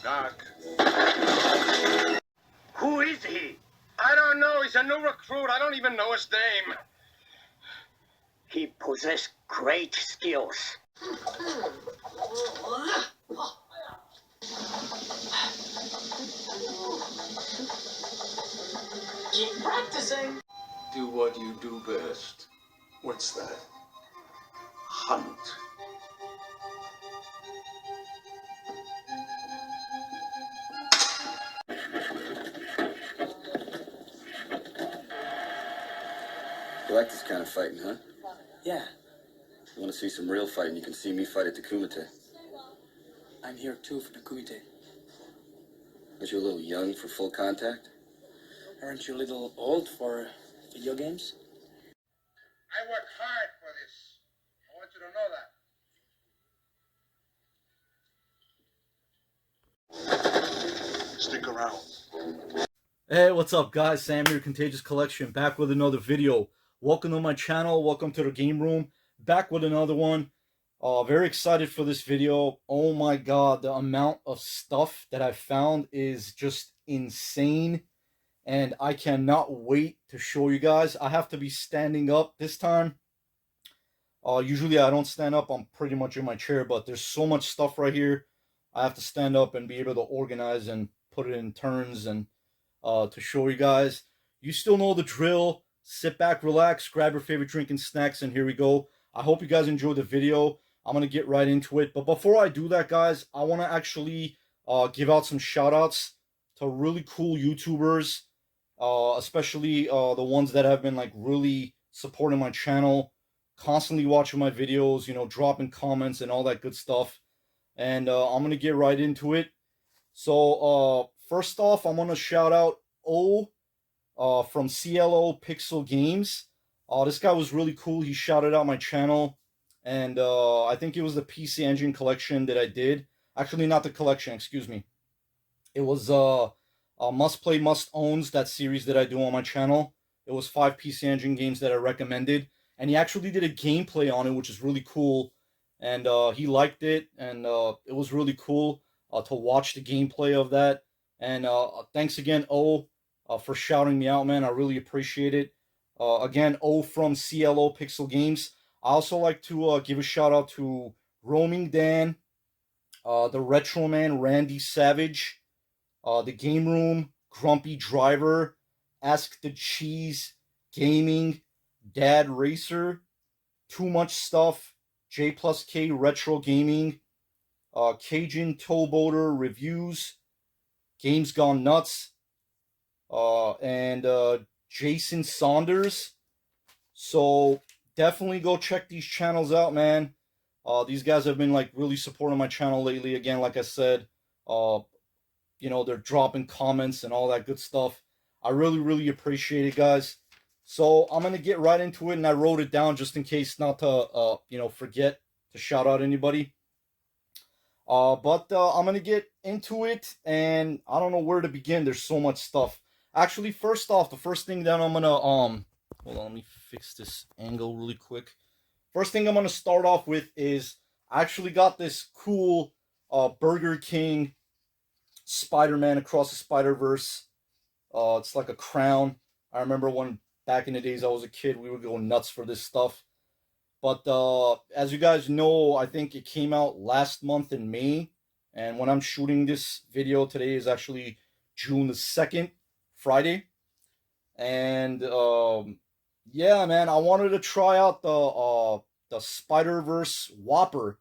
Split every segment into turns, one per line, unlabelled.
dark.
Who is he?
I don't know. He's a new recruit. I don't even know his name.
He possessed great skills.
Keep practicing.
Do what you do best.
What's that?
Hunt.
You like this kind of fighting, huh?
Yeah,
You want to see some real fighting, you can see me fight at the Kumite.
I'm here too for the Kumite.
Aren't you a little young for full contact?
Aren't you a little old for video games?
I work hard for this. I want you to know that. Stick around.
Hey, what's up guys? Sam here, Contagious Collection, back with another video. Welcome to my channel, welcome to the Game Room, back with another one. Very excited for this video. Oh my god, the amount of stuff that I found is just insane. And I cannot wait to show you guys. I have to be standing up this time. Usually I don't stand up, I'm pretty much in my chair, but there's so much stuff right here. I have to stand up and be able to organize and put it in turns and to show you guys. You still know the drill. Sit back, relax, grab your favorite drink and snacks, and here we go. I hope you guys enjoyed the video. I'm going to get right into it. But before I do that, guys, I want to actually give out some shout-outs to really cool YouTubers, especially the ones that have been like really supporting my channel, constantly watching my videos, you know, dropping comments and all that good stuff. And I'm going to get right into it. So, first off, I'm going to shout out O from clopixel Games. This guy was really cool. He shouted out my channel. And I think it was the PC Engine collection that I did. Actually, not the collection, excuse me. It was Must Play, Must Owns, that series that I do on my channel. It was 5 PC Engine games that I recommended. And he actually did a gameplay on it, which is really cool. And he liked it. And it was really cool to watch the gameplay of that. And thanks again, O, for shouting me out, man. I really appreciate it. Again, O from clopixel Games. I also like to give a shout out to Roaming Dan, the Retro Man, Randy Savage, the Game Room, Grumpydriver, Askthecheese Gaming, Dad Racer, Too Much Stuff, J+K Retro Gaming, Kajun Towboater Reviews, Games Gone Nuts, and Jason Saunders. So definitely go check these channels out, man. These guys have been like really supporting my channel lately. Again, like I said, you know, they're dropping comments and all that good stuff. I really appreciate it, guys. So I'm gonna get right into it, and I wrote it down just in case not to you know, forget to shout out anybody. But I'm gonna get into it, and I don't know where to begin. There's so much stuff. Actually, first off, the first thing that I'm gonna hold on, let me fix this angle really quick. First thing I'm gonna start off with is I actually got this cool Burger King Spider-Man Across the Spider-Verse. It's like a crown. I remember when back in the days I was a kid, we would go nuts for this stuff. But as you guys know, I think it came out last month in May. And when I'm shooting this video, today is actually June the 2nd, Friday. And yeah, man, I wanted to try out the Spider-Verse Whopper.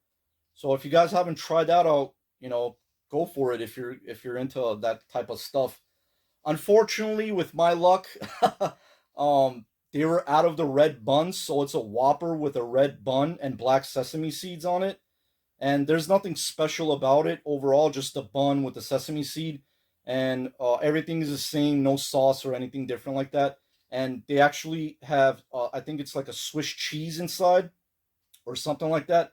So if you guys haven't tried that out, you know, go for it if you're into that type of stuff. Unfortunately, with my luck, they were out of the red buns, so it's a Whopper with a red bun and black sesame seeds on it. And there's nothing special about it overall, just a bun with the sesame seed. And everything is the same, no sauce or anything different like that. And they actually have, I think it's like a Swiss cheese inside or something like that.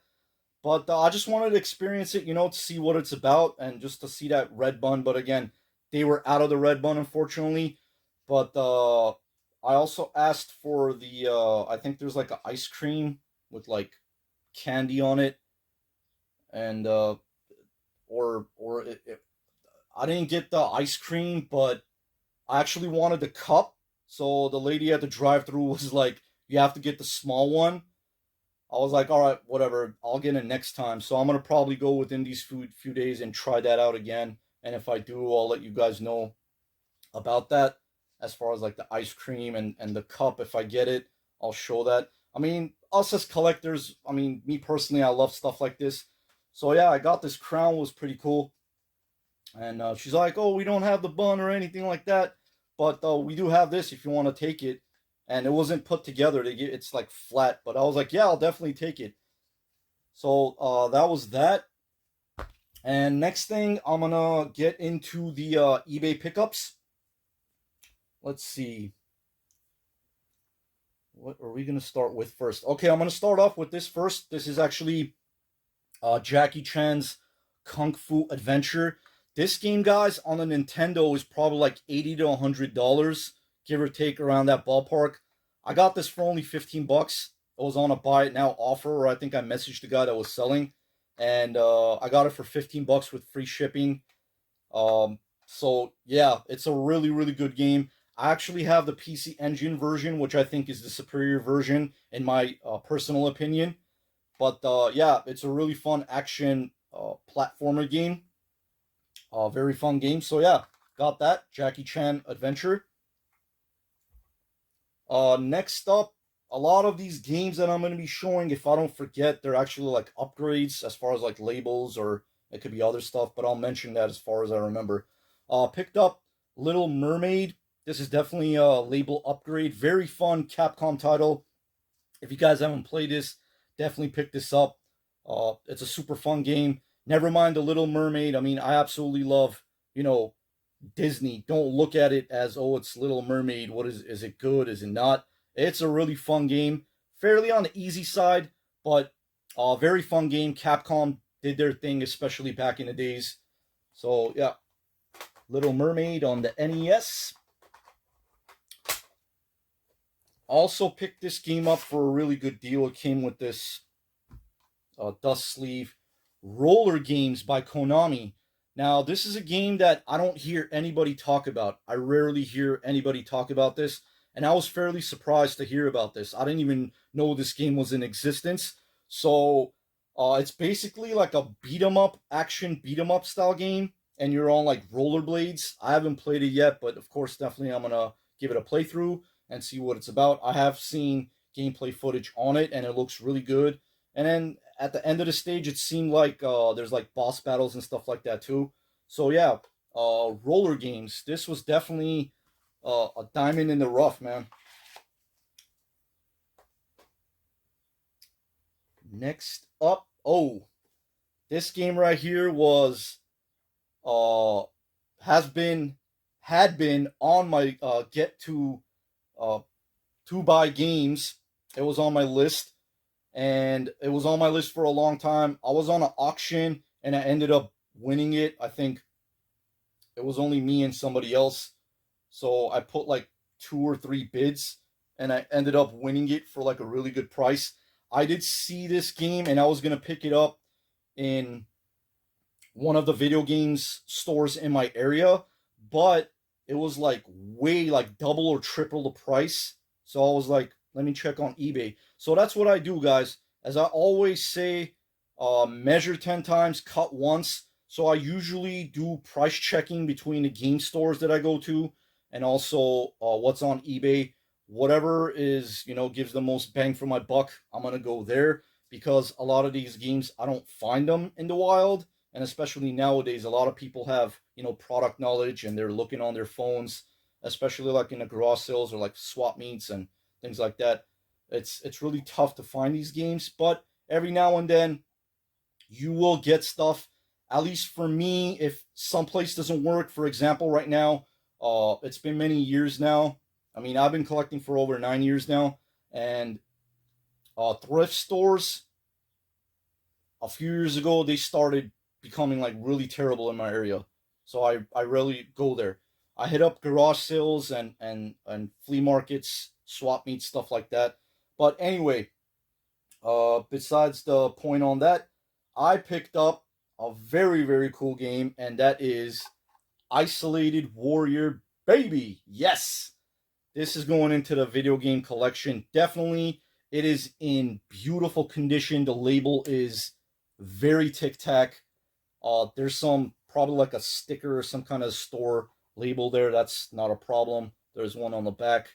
But I just wanted to experience it, you know, to see what it's about and just to see that red bun. But again, they were out of the red bun, unfortunately. But I also asked for the, I think there's like an ice cream with like candy on it. And, I didn't get the ice cream, but I actually wanted the cup. So the lady at the drive-thru was like, "You have to get the small one." I was like, "All right, whatever. I'll get it next time." So I'm gonna probably go within these few days and try that out again. And if I do, I'll let you guys know about that. As far as like the ice cream and the cup, if I get it, I'll show that. I mean, us as collectors, I mean, me personally, I love stuff like this. So yeah, I got this crown, was pretty cool. And she's like, "Oh, we don't have the bun or anything like that, but we do have this if you want to take it." And it wasn't put together. It's like flat, but I was like, "Yeah, I'll definitely take it." So that was that. And next thing, I'm gonna get into the eBay pickups. Let's see. What are we gonna start with first? Okay, I'm gonna start off with this first. This is actually Jackie Chan's Kung Fu Adventure. This game, guys, on the Nintendo is probably like $80 to $100, give or take around that ballpark. I got this for only 15 bucks. It was on a buy it now offer, or I think I messaged the guy that was selling, and I got it for 15 bucks with free shipping. So yeah, it's a really, really good game. I actually have the PC Engine version, which I think is the superior version in my personal opinion. But yeah, it's a really fun action platformer game. Very fun game. So yeah, got that. Jackie Chan Adventure. Next up, a lot of these games that I'm going to be showing, if I don't forget, they're actually like upgrades as far as like labels, or it could be other stuff, but I'll mention that as far as I remember. Picked up Little Mermaid. This is definitely a label upgrade. Very fun Capcom title. If you guys haven't played this, definitely pick this up. It's a super fun game. Never mind the Little Mermaid. I mean, I absolutely love, Disney. Don't look at it as, oh, it's Little Mermaid. What is it good? Is it not? It's a really fun game. Fairly on the easy side, but very fun game. Capcom did their thing, especially back in the days. So yeah, Little Mermaid on the NES. Also picked this game up for a really good deal. It came with this dust sleeve. Roller Games by Konami. Now, this is a game that I don't hear anybody talk about. I rarely hear anybody talk about this, and I was fairly surprised to hear about this. I didn't even know this game was in existence. So, it's basically like a beat-em-up, action beat-em-up style game, and you're on like rollerblades. I haven't played it yet, but of course, definitely I'm gonna give it a playthrough and see what it's about. I have seen gameplay footage on it, and it looks really good. And then at the end of the stage, it seemed like there's like boss battles and stuff like that too. So yeah, Roller Games. This was definitely a diamond in the rough, man. Next up, oh, this game right here was had been on my get to buy games. It was on my list. And it was on my list for a long time. I was on an auction, and I ended up winning it. I think it was only me and somebody else. So I put like 2 or 3 bids, and I ended up winning it for like a really good price. I did see this game, and I was going to pick it up in one of the video games stores in my area, but it was like way like double or triple the price. So I was like, let me check on eBay. So that's what I do, guys. As I always say, measure 10 times, cut once. So I usually do price checking between the game stores that I go to and also what's on eBay. Whatever is, gives the most bang for my buck, I'm going to go there, because a lot of these games, I don't find them in the wild. And especially nowadays, a lot of people have, product knowledge, and they're looking on their phones, especially like in the garage sales or like swap meets and things like that. It's really tough to find these games, but every now and then you will get stuff. At least for me, if someplace doesn't work, for example, right now, it's been many years now. I mean, I've been collecting for over 9 years now, and thrift stores, a few years ago, they started becoming like really terrible in my area. So I rarely go there. I hit up garage sales and flea markets, swap meets, stuff like that. But anyway, besides the point on that, I picked up a very, very cool game, and that is Isolated Warrior, baby. Yes. This is going into the video game collection. Definitely, it is in beautiful condition. The label is very tic-tac. There's some, probably like a sticker or some kind of store label there. That's not a problem. There's one on the back.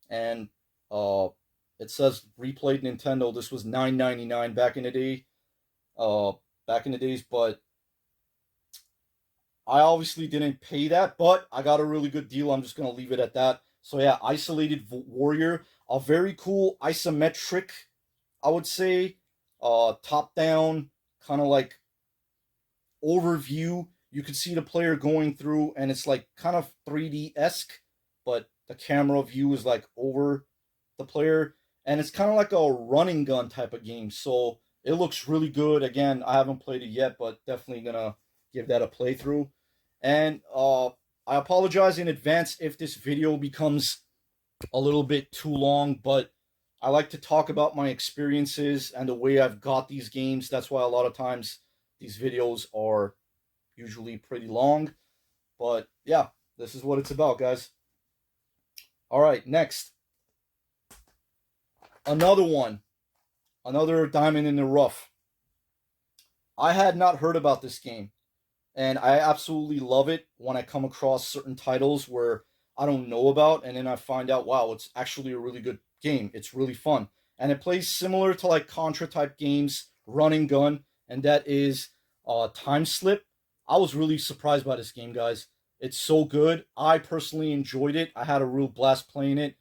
And it says replayed Nintendo. This was $9.99 back in the day. Back in the days, but I obviously didn't pay that, but I got a really good deal. I'm just going to leave it at that. So yeah, Isolated Warrior, a very cool isometric, I would say, top-down, kind of like overview. You can see the player going through, and it's like kind of 3D-esque, but the camera view is like over the player, and it's kind of like a running gun type of game. So it looks really good. Again, I haven't played it yet, but definitely gonna give that a playthrough. And I apologize in advance if this video becomes a little bit too long, but I like to talk about my experiences and the way I've got these games. That's why a lot of times these videos are usually pretty long. But yeah, this is what it's about, guys. All right, next. Another one. Another diamond in the rough. I had not heard about this game, and I absolutely love it when I come across certain titles where I don't know about, and then I find out, wow, it's actually a really good game. It's really fun. And it plays similar to like Contra type games, run and gun, and that is Time Slip. I was really surprised by this game, guys. It's so good. I personally enjoyed it. I had a real blast playing it.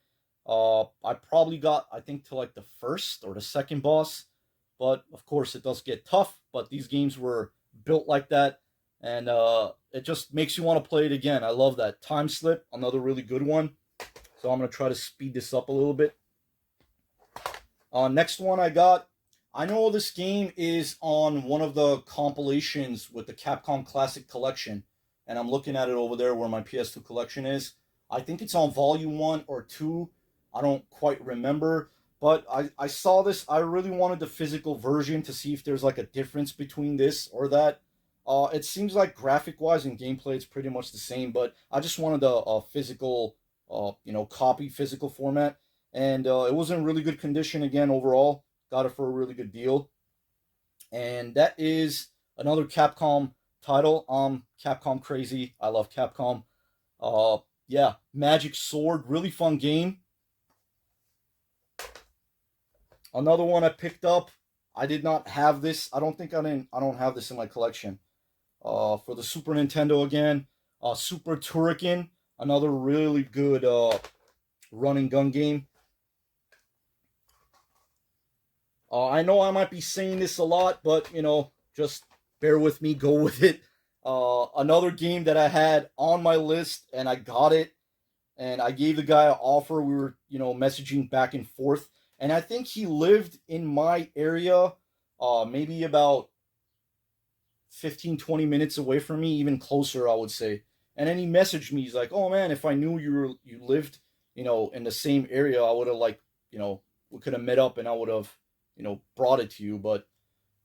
I probably got, I think, to like the first or the second boss. But, of course, it does get tough. But these games were built like that. And it just makes you want to play it again. I love that. Time Slip, another really good one. So I'm going to try to speed this up a little bit. Next one I got. I know this game is on one of the compilations with the Capcom Classic Collection. And I'm looking at it over there where my PS2 collection is. I think it's on Volume 1 or 2. I don't quite remember. But I saw this. I really wanted the physical version to see if there's like a difference between this or that. It seems like graphic-wise and gameplay it's pretty much the same. But I just wanted a physical, copy, physical format. And it was in really good condition again overall. Got it for a really good deal. And that is another Capcom title. Capcom crazy. I love Capcom. Yeah, Magic Sword, really fun game. Another one I picked up. I did not have this. I don't have this in my collection. For the Super Nintendo again, Super Turrican, another really good run and gun game. I know I might be saying this a lot, but just bear with me, go with it. Another game that I had on my list, and I got it, and I gave the guy an offer. We were, messaging back and forth, and I think he lived in my area, maybe about 15-20 minutes away from me, even closer, I would say. And then he messaged me. He's like, "Oh man, if I knew you lived, in the same area, I would have we could have met up, and I would have, brought it to you." But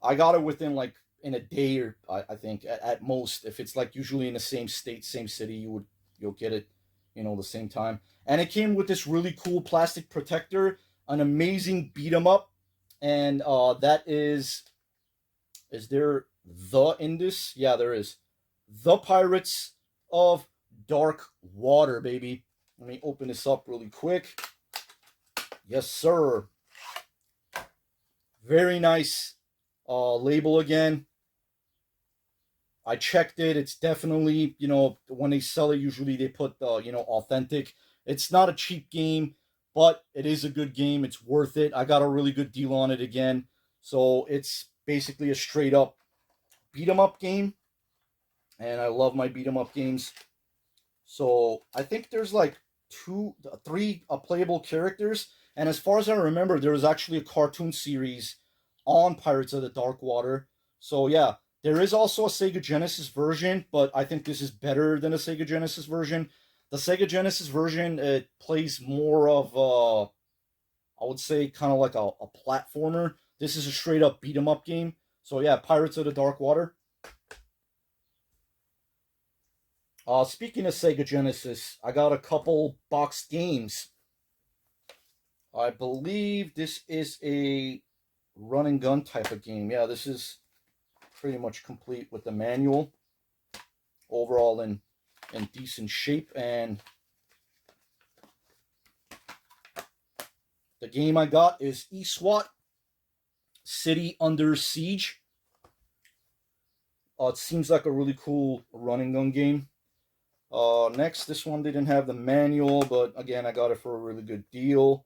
I got it within in a day, or I think at most. If it's usually in the same state, same city, you'll get it, the same time. And it came with this really cool plastic protector, an amazing beat 'em up, and that is there in this? Yeah, there is. The Pirates of Dark Water, baby. Let me open this up really quick. Yes, sir. Very nice label again. I checked it. It's definitely, when they sell it, usually they put, authentic. It's not a cheap game, but it is a good game. It's worth it. I got a really good deal on it again. So it's basically a straight up beat 'em up game. And I love my beat 'em up games. So I think there's 3 playable characters. And as far as I remember, there was actually a cartoon series on Pirates of the Dark Water. So yeah, there is also a Sega Genesis version, but I think this is better than a Sega Genesis version. The Sega Genesis version, it plays more of, I would say, kind of like a platformer. This is a straight up beat 'em up game. So yeah, Pirates of the Dark Water. Speaking of Sega Genesis, I got a couple boxed games. I believe this is a run and gun type of game. Yeah, this is pretty much complete with the manual. Overall in decent shape. And the game I got is eSWAT City Under Siege. It seems like a really cool run and gun game. Next, this one didn't have the manual, but again, I got it for a really good deal.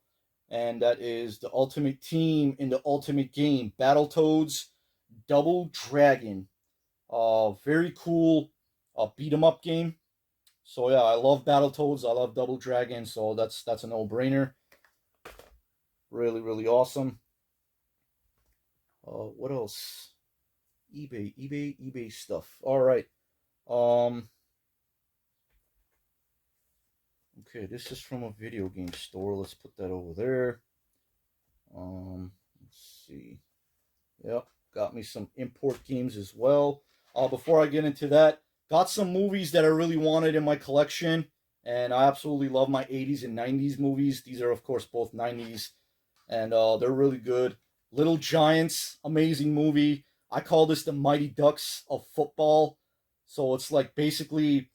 And that is the Ultimate Team in the Ultimate Game, Battletoads Double Dragon. Very cool beat 'em up game. So yeah, I love Battletoads, I love Double Dragon, so that's a no-brainer. Really, really awesome. What else? eBay stuff. All right. Okay, this is from a video game store. Let's put that over there. Let's see. Yep, got me some import games as well. Before I get into that, got some movies that I really wanted in my collection, and I absolutely love my 80s and 90s movies. These are, of course, both 90s, and they're really good. Little Giants, amazing movie. I call this the Mighty Ducks of football. So it's like basically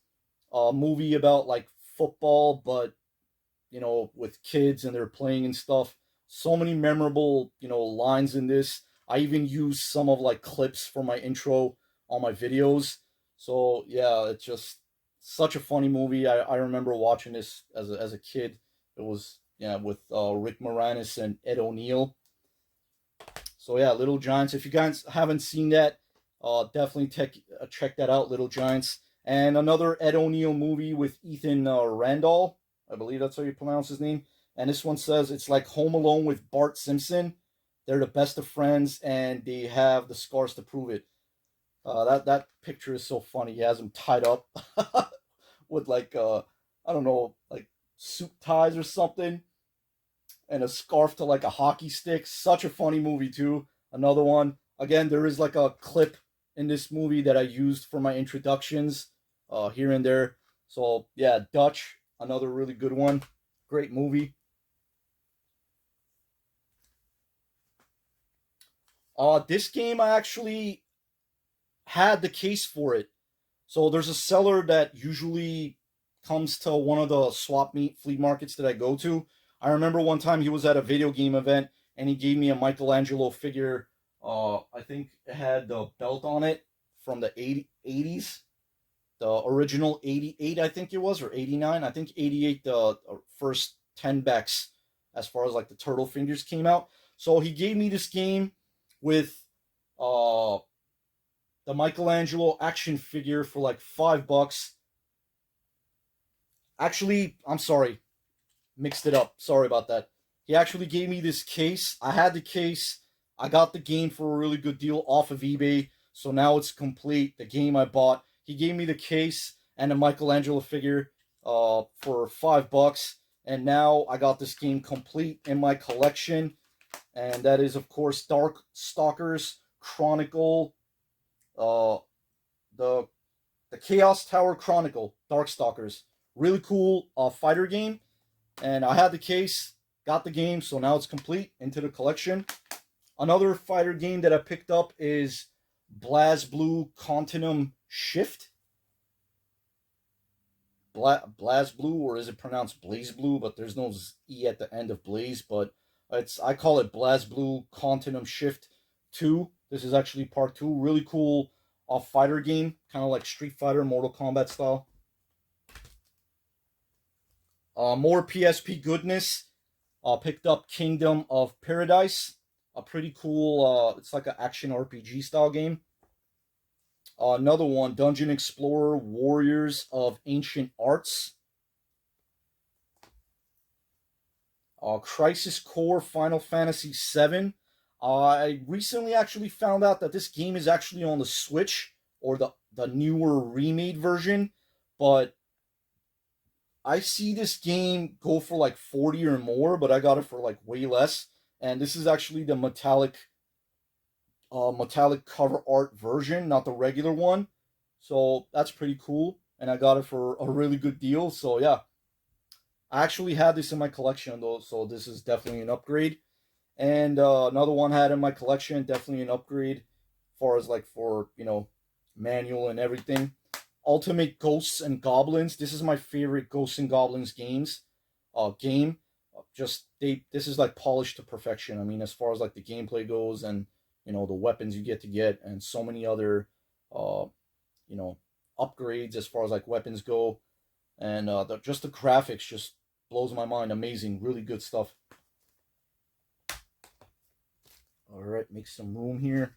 a movie about like football, but you know, with kids and they're playing and stuff. So many memorable, you know, lines in this. I even use some of like clips for my intro on my videos. So yeah, it's just such a funny movie. I remember watching this as a kid. It was, yeah, with Rick Moranis and Ed O'Neill. So yeah, Little Giants. If you guys haven't seen that, definitely check that out, Little Giants. And another Ed O'Neill movie with Ethan Randall. I believe that's how you pronounce his name. And this one says it's like Home Alone with Bart Simpson. They're the best of friends, and they have the scars to prove it. That picture is so funny. He has him tied up with like I don't know, like suit ties or something, and a scarf to like a hockey stick. Such a funny movie too. Another one. Again, there is like a clip in this movie that I used for my introductions here and there. So yeah, Dutch, another really good one. Great movie. This game I actually had the case for it. So there's a seller that usually comes to one of the swap meet flea markets that I go to. I remember one time he was at a video game event and he gave me a Michelangelo figure. I think it had the belt on it from the 80s. The original 88, I think it was, or 89. I think 88, the first 10 backs as far as like the turtle fingers came out. So he gave me this game with the Michelangelo action figure for like $5. Actually, I'm sorry. Mixed it up. Sorry about that. He actually gave me this case. I had the case. I got the game for a really good deal off of eBay. So now it's complete. The game I bought. He gave me the case and a Michelangelo figure for $5. And now I got this game complete in my collection. And that is, of course, Darkstalkers Chronicle. The Chaos Tower Chronicle. Darkstalkers. Really cool fighter game. And I had the case, got the game, so now it's complete into the collection. Another fighter game that I picked up is BlazBlue Continuum Shift. BlazBlue, or is it pronounced BlazeBlue? But there's no E at the end of Blaze, but I call it BlazBlue Continuum Shift 2. This is actually part 2. Really cool fighter game, kind of like Street Fighter, Mortal Kombat style. More PSP goodness. Picked up Kingdom of Paradise. A pretty cool, it's like an action RPG style game. Another one, Dungeon Explorer Warriors of Ancient Arts. Crisis Core Final Fantasy VII. I recently actually found out that this game is actually on the Switch, or the newer remade version, but I see this game go for like 40 or more, but I got it for like way less. And this is actually the metallic cover art version, not the regular one. So that's pretty cool. and I got it for a really good deal. So yeah, I actually had this in my collection though, so this is definitely an upgrade. And another one I had in my collection, definitely an upgrade, as far as like for manual and everything. Ultimate Ghosts and Goblins. This is my favorite Ghosts and Goblins game. This is like polished to perfection. I mean, as far as like the gameplay goes, and the weapons you get and so many other upgrades as far as like weapons go, and just the graphics just blows my mind. Amazing, really good stuff. All right, make some room here.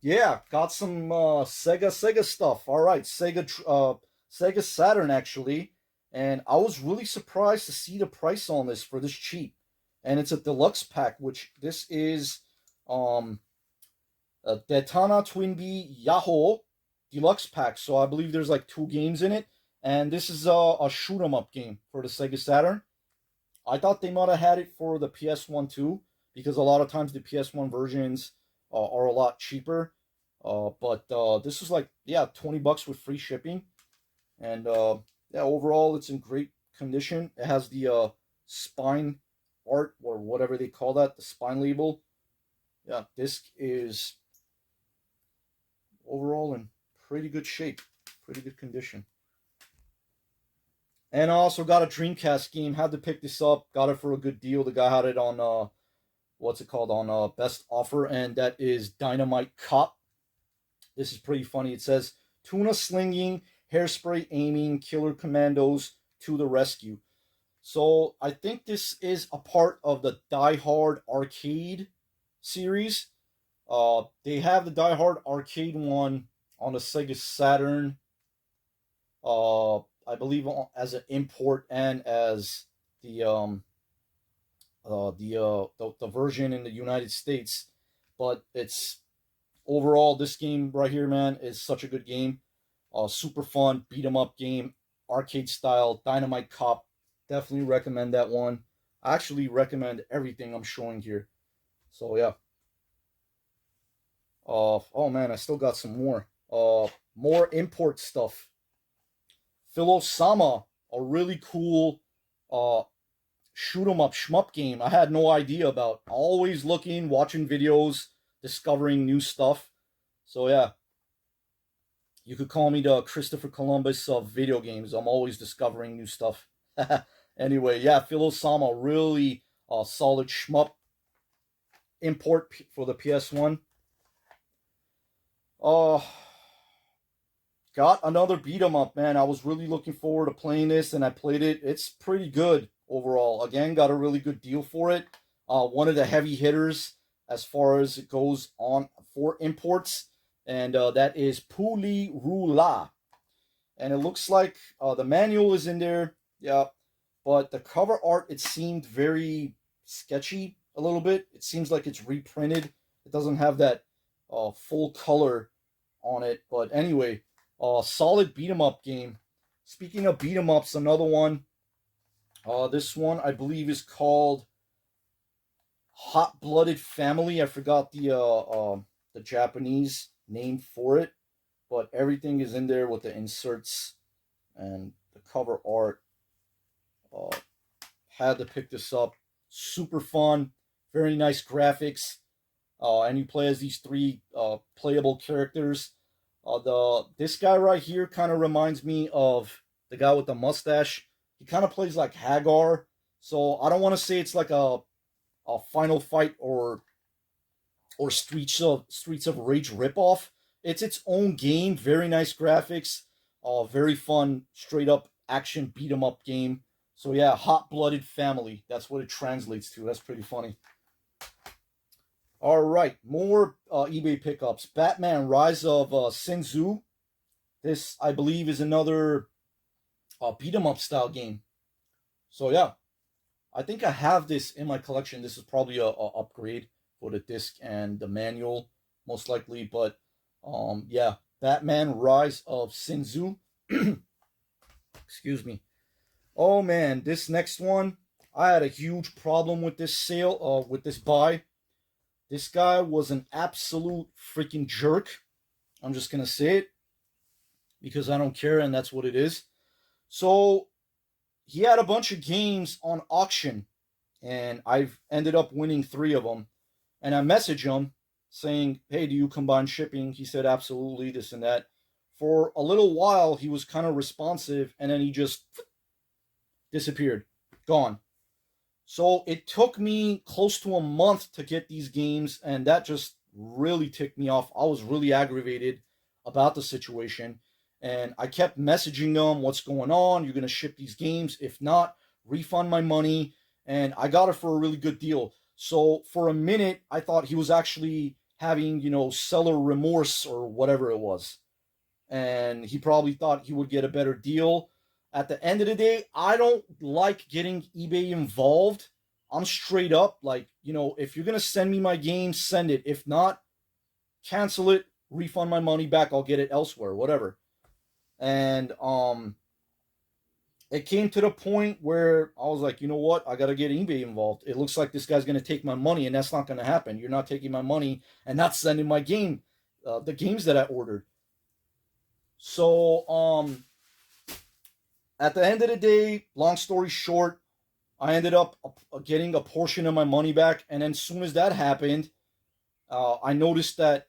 Yeah, got some Sega stuff. All right, Sega Saturn actually, and I was really surprised to see the price on this for this cheap, and it's a deluxe pack, which this is a Detana Twinbee Yahoo deluxe pack. So I believe there's like 2 games in it, and this is a shoot 'em up game for the Sega Saturn. I thought they might have had it for the PS1 too, because a lot of times the PS1 versions are a lot cheaper. But this is like, yeah, $20 with free shipping. And yeah, overall it's in great condition. It has the spine art, or whatever they call that, the spine label. Yeah, disc is overall in pretty good shape, pretty good condition. And I also got a Dreamcast game. Had to pick this up. Got it for a good deal. The guy had it on what's it called, on best offer, and that is Dynamite Cop. This is pretty funny. It says tuna slinging, hairspray aiming, killer commandos to the rescue. So I think this is a part of the Die Hard arcade series. They have the Die Hard arcade one on the Sega Saturn. I believe as an import, and as the version in the United States. But it's overall, this game right here, man, is such a good game. Super fun beat 'em up game, arcade style, Dynamite Cop. Definitely recommend that one. I actually recommend everything I'm showing here. So yeah. Oh man, I still got some more. More import stuff. Philo-Sama, a really cool shoot 'em up shmup game I had no idea about. Always looking, watching videos, discovering new stuff. So yeah, you could call me the Christopher Columbus of video games. I'm always discovering new stuff. Anyway, yeah, Philo-Sama, really solid shmup import for the PS1. Got another beat 'em up, man. I was really looking forward to playing this, and I played it. It's pretty good overall. Again, got a really good deal for it. One of the heavy hitters as far as it goes on for imports, and that is Puli Rula. And it looks like the manual is in there, yeah, but the cover art, it seemed very sketchy a little bit. It seems like it's reprinted. It doesn't have that full color on it. But anyway, solid beat 'em up game. Speaking of beat 'em ups, another one. This one I believe is called Hot Blooded Family. I forgot the Japanese name for it, but everything is in there with the inserts and the cover art. Had to pick this up. Super fun, very nice graphics, and you play as these 3 playable characters. This guy right here kind of reminds me of the guy with the mustache. He kind of plays like Hagar, so I don't want to say it's like a Final Fight or Streets of Rage ripoff. It's its own game. Very nice graphics. Very fun, straight up action beat 'em up game. So yeah, Hot Blooded Family. That's what it translates to. That's pretty funny. All right, more eBay pickups. Batman: Rise of Sinzu. This, I believe, is another beat 'em up style game. So yeah, I think I have this in my collection. This is probably a upgrade for the disc and the manual, most likely. But yeah, Batman: Rise of Sinzu. Excuse me. Oh man, this next one, I had a huge problem with this sale, with this buy. This guy was an absolute freaking jerk. I'm just gonna say it. because I don't care, and that's what it is. So he had a bunch of games on auction, and I've ended up winning 3 of them. And I messaged him saying, hey, do you combine shipping? He said, absolutely, this and that. For a little while, he was kind of responsive, and then he just disappeared, gone. So it took me close to a month to get these games, and that just really ticked me off. I was really aggravated about the situation, and I kept messaging them, what's going on? You're going to ship these games. If not, refund my money. And I got it for a really good deal. So for a minute, I thought he was actually having, seller remorse or whatever it was. And he probably thought he would get a better deal. At the end of the day, I don't like getting eBay involved. I'm straight up like, if you're going to send me my game, send it. If not, cancel it, refund my money back. I'll get it elsewhere, whatever. And it came to the point where I was like, you know what? I got to get eBay involved. It looks like this guy's going to take my money, and that's not going to happen. You're not taking my money and not sending my game, the games that I ordered. So, at the end of the day, long story short, I ended up getting a portion of my money back. And then as soon as that happened, I noticed that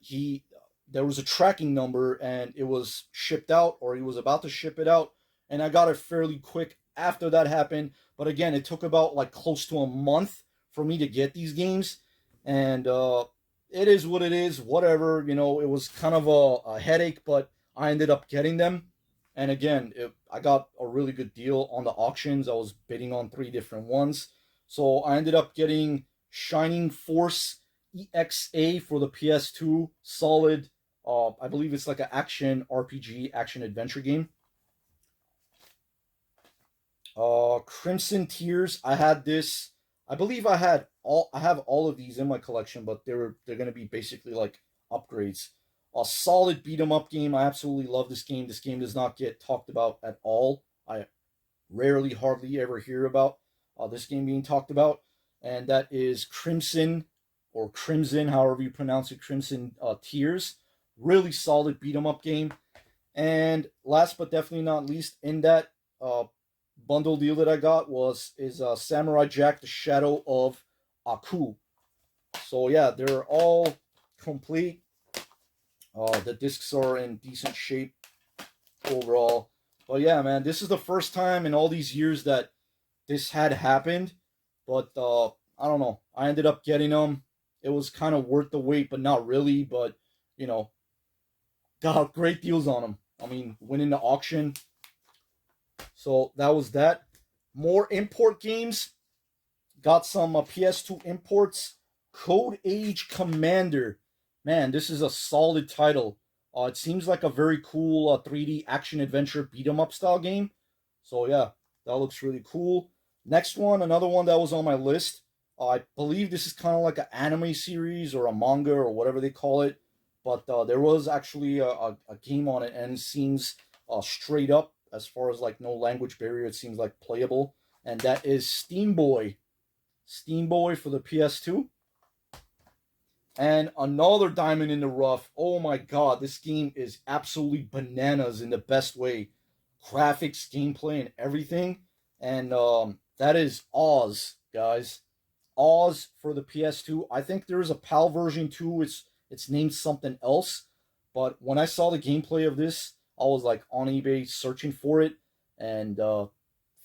there was a tracking number, and it was shipped out, or he was about to ship it out. And I got it fairly quick after that happened. But again, it took about like close to a month for me to get these games. And it is what it is, whatever. It was kind of a headache, but I ended up getting them. And again, I got a really good deal on the auctions. I was bidding on 3 different ones. So I ended up getting Shining Force EXA for the PS2. Solid. I believe it's like an action RPG, action adventure game. Crimson Tears. I had this. I believe I have all of these in my collection, but they're going to be basically like upgrades. A solid beat 'em up game. I absolutely love this game. This game does not get talked about at all. I rarely, hardly ever hear about this game being talked about. And that is Crimson, or Crimson, however you pronounce it, Crimson Tears. Really solid beat 'em up game. And last but definitely not least, in that bundle deal that I got is Samurai Jack, the Shadow of Aku. So yeah, they're all complete. The discs are in decent shape overall. But yeah, man, this is the first time in all these years that this had happened. But I don't know. I ended up getting them. It was kind of worth the wait, but not really. But, got great deals on them. I mean, winning the auction. So that was that. More import games. Got some PS2 imports. Code Age Commander. Man, this is a solid title. It seems like a very cool 3D action adventure beat 'em up style game. So yeah, that looks really cool. Next one, another one that was on my list. I believe this is kind of like an anime series or a manga or whatever they call it. But there was actually a game on it, and it seems straight up, as far as like no language barrier, it seems like playable. And that is Steam Boy. Steam Boy for the PS2. And another diamond in the rough. Oh my god, this game is absolutely bananas in the best way. Graphics, gameplay, and everything. And that is Oz, guys. Oz for the PS2. I think there is a PAL version too. It's named something else. But when I saw the gameplay of this, I was like on eBay searching for it. And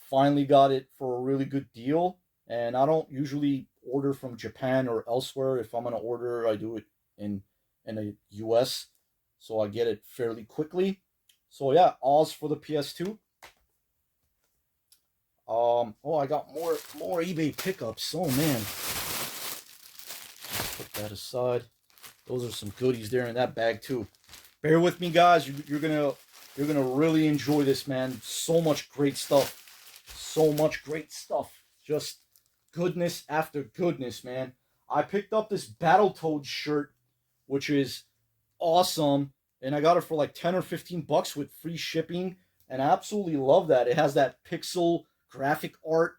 finally got it for a really good deal. And I don't usually order from Japan or elsewhere. If I'm going to order, I do it in the US. So I get it fairly quickly. So yeah, Oz for the PS2. I got more eBay pickups. Oh man. Put that aside. Those are some goodies there in that bag too. Bear with me, guys. You're gonna really enjoy this, man. So much great stuff. So much great stuff. Just goodness after goodness, man. I picked up this Battletoads shirt, which is awesome, and I got it for like 10 or 15 bucks with free shipping, and I absolutely love that. It has that pixel graphic art.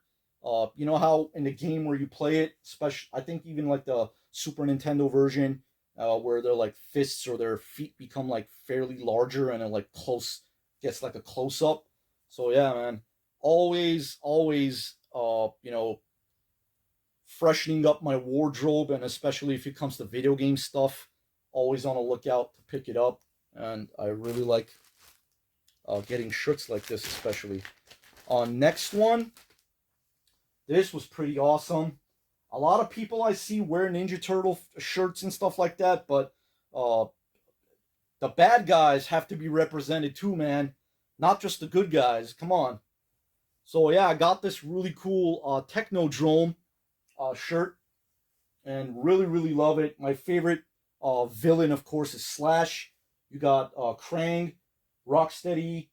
You know how in the game where you play it, especially I think even like the Super Nintendo version, where their like fists or their feet become like fairly larger and are like close gets like a close-up. So yeah, man, always, freshening up my wardrobe, and especially if it comes to video game stuff, always on the lookout to pick it up. And I really like getting shirts like this, especially. Next one, this was pretty awesome. A lot of people I see wear Ninja Turtle shirts and stuff like that, but the bad guys have to be represented too, man. Not just the good guys. Come on. So yeah, I got this really cool Technodrome shirt, and really love it. My favorite villain, of course, is Slash. You got Krang, Rocksteady,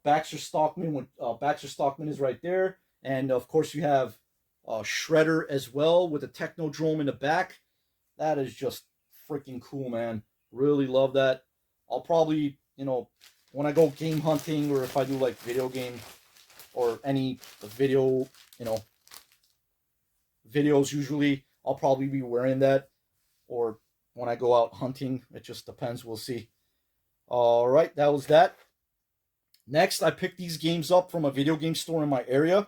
Baxter Stockman. When Baxter Stockman is right there, and of course you have Shredder as well with a Technodrome in the back. That is just freaking cool, man. Really love that. I'll probably, when I go game hunting, or if I do like video game or any video, videos, usually I'll probably be wearing that, or when I go out hunting. It just depends. We'll see. All right, that was that. Next, I picked these games up from a video game store in my area.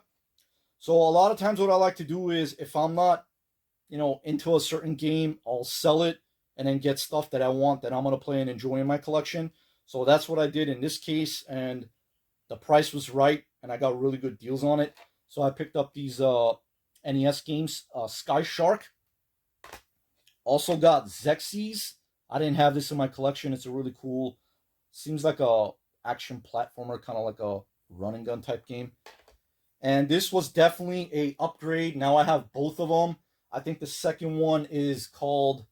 So a lot of times what I like to do is, if I'm not, into a certain game, I'll sell it and then get stuff that I want that I'm going to play and enjoy in my collection. So that's what I did in this case, and the price was right, and I got really good deals on it. So I picked up these NES games, Sky Shark. Also got Zexies. I didn't have this in my collection. It's a really cool, seems like a action platformer, kind of like a run and gun type game. And this was definitely a upgrade. Now I have both of them. I think the second one is called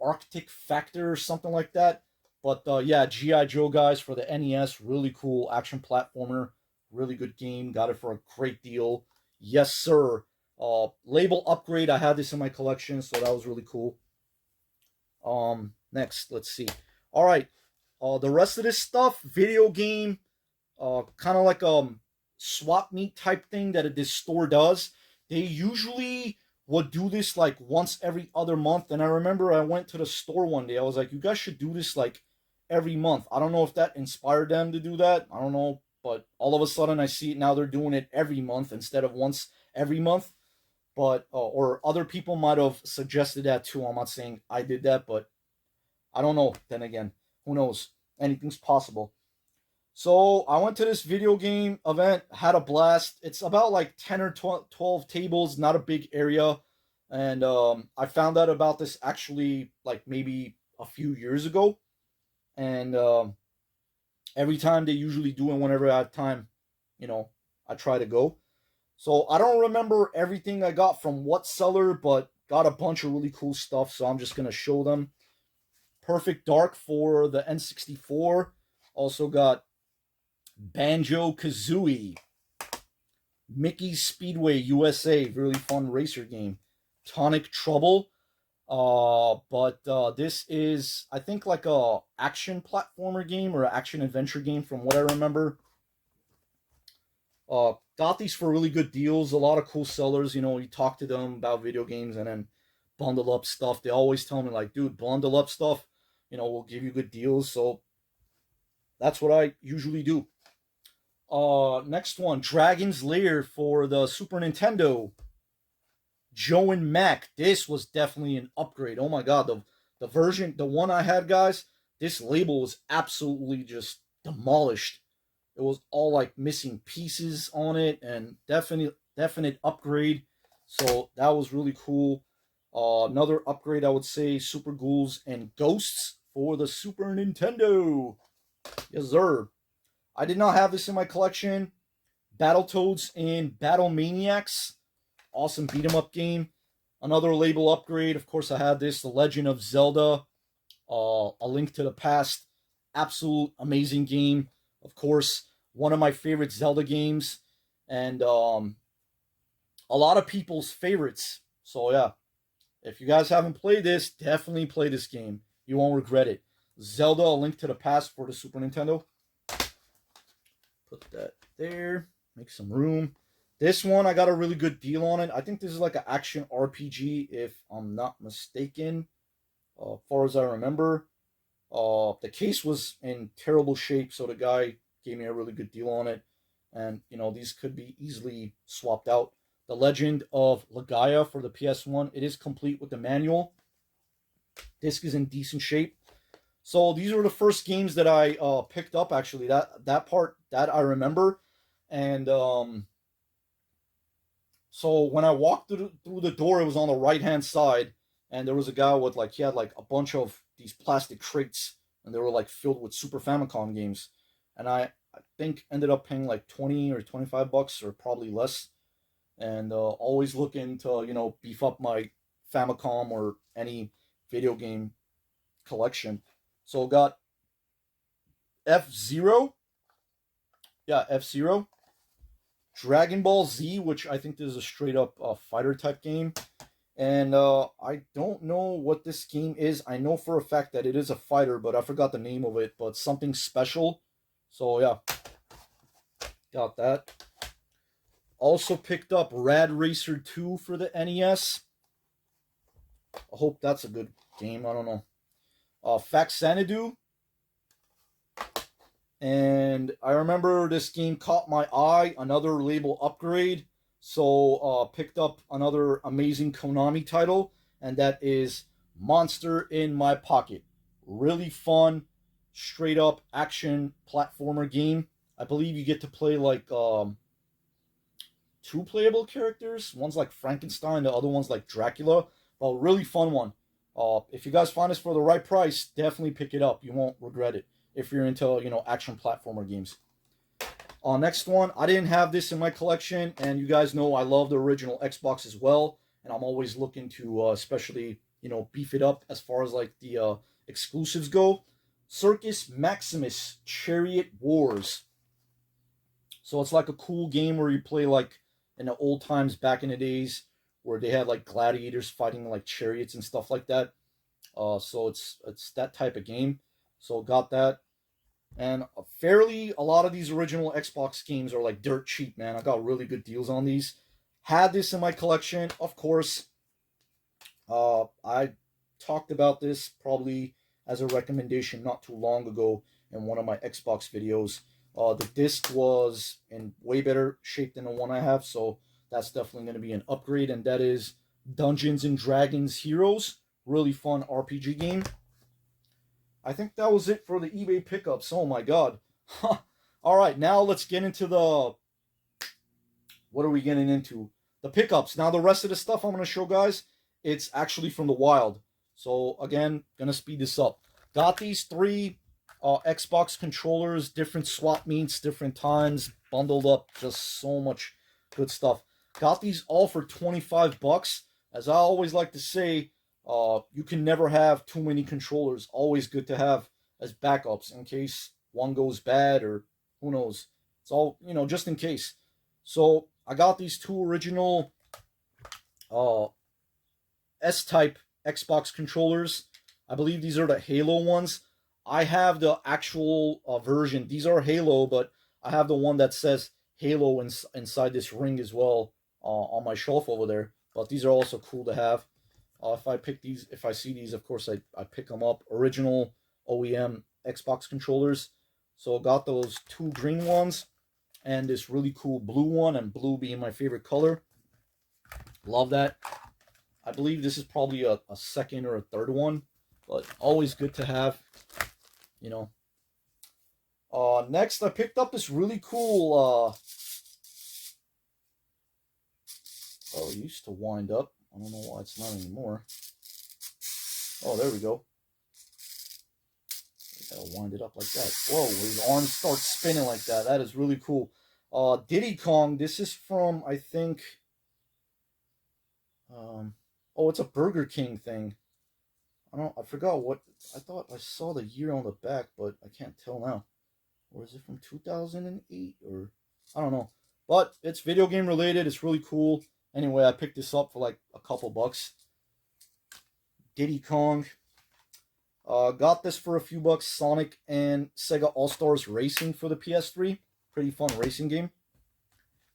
Arctic Factor or something like that. But yeah, G.I. Joe, guys, for the NES. Really cool action platformer. Really good game. Got it for a great deal. Yes, sir. Label upgrade. I had this in my collection, so that was really cool. Next, let's see. All right. The rest of this stuff, video game, kind of like swap meet type thing that this store does. They usually would do this like once every other month. And I remember I went to the store one day. I was like, you guys should do this like every month. I don't know if that inspired them to do that. I don't know. But all of a sudden I see it now. They're doing it every month instead of once every month. But, or other people might have suggested that too. I'm not saying I did that, but I don't know. Then again, who knows? Anything's possible. So I went to this video game event, had a blast. It's about like 10 or 12 tables, not a big area. And I found out about this actually like maybe a few years ago. And every time they usually do it, whenever I have time, I try to go. So I don't remember everything I got from what seller, but got a bunch of really cool stuff. So I'm just going to show them. Perfect Dark for the N64. Also got Banjo-Kazooie. Mickey's Speedway USA. Really fun racer game. Tonic Trouble. But this is, I think, like a action platformer game or action adventure game from what I remember. Got these for really good deals. A lot of cool sellers, you talk to them about video games and then bundle up stuff. They always tell me like, dude, bundle up stuff. We'll give you good deals. So that's what I usually do. Next one, Dragon's Lair for the Super Nintendo. Joe and Mac. This was definitely an upgrade. Oh my god, the version, the one I had, guys, this label was absolutely just demolished. It was all like missing pieces on it, and definite upgrade. So that was really cool. Another upgrade, I would say, Super Ghouls and Ghosts for the Super Nintendo. Yes, sir. I did not have this in my collection. Battletoads and Battle Maniacs. Awesome beat 'em up game. Another label upgrade. Of course, I had this, The Legend of Zelda. A Link to the Past. Absolute amazing game. Of course, one of my favorite Zelda games. And a lot of people's favorites. So yeah, if you guys haven't played this, definitely play this game. You won't regret it. Zelda, A Link to the Past for the Super Nintendo. Put that there. Make some room. This one, I got a really good deal on it. I think this is like an action RPG, if I'm not mistaken, as far as I remember. The case was in terrible shape, so the guy gave me a really good deal on it. And, you know, these could be easily swapped out. The Legend of Legaia for the PS1. It is complete with the manual. Disc is in decent shape. So these are the first games that I picked up, actually. That part, that I remember. And so when I walked through the door, it was on the right-hand side. And there was a guy with, like, he had, like, a bunch of these plastic crates. And they were, like, filled with Super Famicom games. And I think ended up paying, like, 20 or 25 bucks or probably less. And always looking to, you know, beef up my Famicom or any video game collection. So got F-Zero. Yeah, F-Zero. Dragon Ball Z, which I think this is a straight up fighter type game. And I don't know what this game is. I know for a fact that it is a fighter, but I forgot the name of it. But something special. So yeah, got that. Also picked up Rad Racer 2 for the NES. I hope that's a good game. I don't know. Faxanadu. And I remember this game caught my eye. Another label upgrade. So picked up another amazing Konami title. And that is Monster in My Pocket. Really fun, straight up action platformer game. I believe you get to play like 2 playable characters. One's like Frankenstein, the other one's like Dracula. Well, really fun one. If you guys find this for the right price, definitely pick it up. You won't regret it if you're into, you know, action platformer games. Next one, I didn't have this in my collection, and you guys know I love the original Xbox as well, and I'm always looking to especially, you know, beef it up as far as like the exclusives go. Circus Maximus Chariot Wars. So it's like a cool game where you play like in the old times back in the days where they had like gladiators fighting like chariots and stuff like that. So it's that type of game. So got that. And a lot of these original Xbox games are like dirt cheap, man. I got really good deals on these. Had this in my collection, of course. I talked about this probably as a recommendation not too long ago in one of my Xbox videos. The disc was in way better shape than the one I have, so that's definitely going to be an upgrade, and that is Dungeons and Dragons Heroes. Really fun RPG game. I think that was it for the eBay pickups. Oh my god. Alright, now let's get into the... What are we getting into? The pickups. Now the rest of the stuff I'm going to show guys, it's actually from the wild. So again, going to speed this up. Got these 3 Xbox controllers, different swap meets, different times, bundled up, just so much good stuff. Got these all for 25 bucks. As I always like to say, you can never have too many controllers. Always good to have as backups in case one goes bad or who knows. It's all, you know, just in case. So I got these 2 original S-type Xbox controllers. I believe these are the Halo ones. I have the actual version. These are Halo, but I have the one that says Halo inside this ring as well on my shelf over there. But these are also cool to have. If I see these, of course, I pick them up. Original OEM Xbox controllers. So got those 2 green ones and this really cool blue one, and blue being my favorite color. Love that. I believe this is probably a second or a third one, but always good to have, you know. Next, I picked up this really cool... it used to wind up. I don't know why it's not anymore. Oh, there we go. You gotta wind it up like that. Whoa, his arms start spinning like that. That is really cool. Diddy Kong. This is from, I think... oh, it's a Burger King thing. I forgot what... I thought I saw the year on the back, but I can't tell now. Or is it from 2008? Or... I don't know. But it's video game related. It's really cool. Anyway, I picked this up for like a couple bucks. Diddy Kong. Got this for a few bucks. Sonic and Sega All-Stars Racing for the PS3. Pretty fun racing game.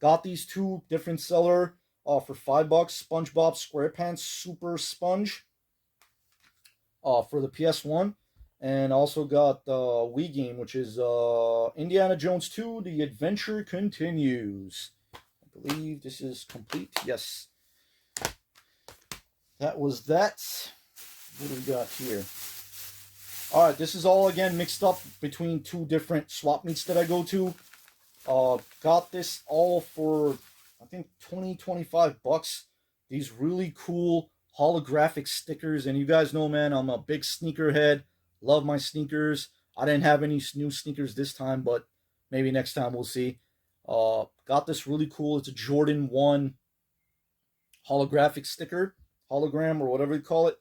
Got these 2 different seller for 5 bucks. SpongeBob SquarePants Super Sponge for the PS1. And also got the Wii game, which is Indiana Jones 2, The Adventure Continues. I believe this is complete. Yes. That was that. What do we got here? Alright, this is all again mixed up between two different swap meets that I go to. Got this all for, I think, 25 bucks. These really cool holographic stickers. And you guys know, man, I'm a big sneakerhead. Love my sneakers. I didn't have any new sneakers this time, but maybe next time we'll see. Got this really cool. It's a Jordan 1 holographic sticker. Hologram or whatever you call it.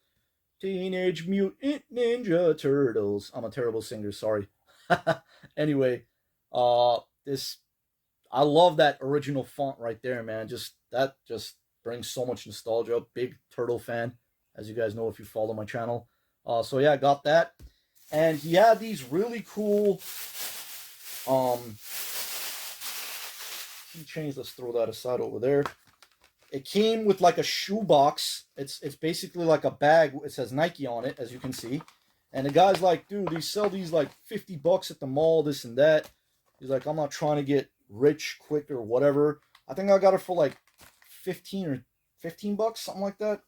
Teenage Mutant Ninja Turtles. I'm a terrible singer, sorry. Anyway, this, I love that original font right there, man. That just brings so much nostalgia. Big Turtle fan, as you guys know if you follow my channel. So yeah, I got that. And he had these really cool keychains. Let's throw that aside over there. It came with like a shoe box. It's basically like a bag. It says Nike on it, as you can see. And the guy's like, dude, they sell these like 50 bucks at the mall, this and that. He's like, I'm not trying to get rich quick or whatever. I think I got it for like 15 bucks, something like that.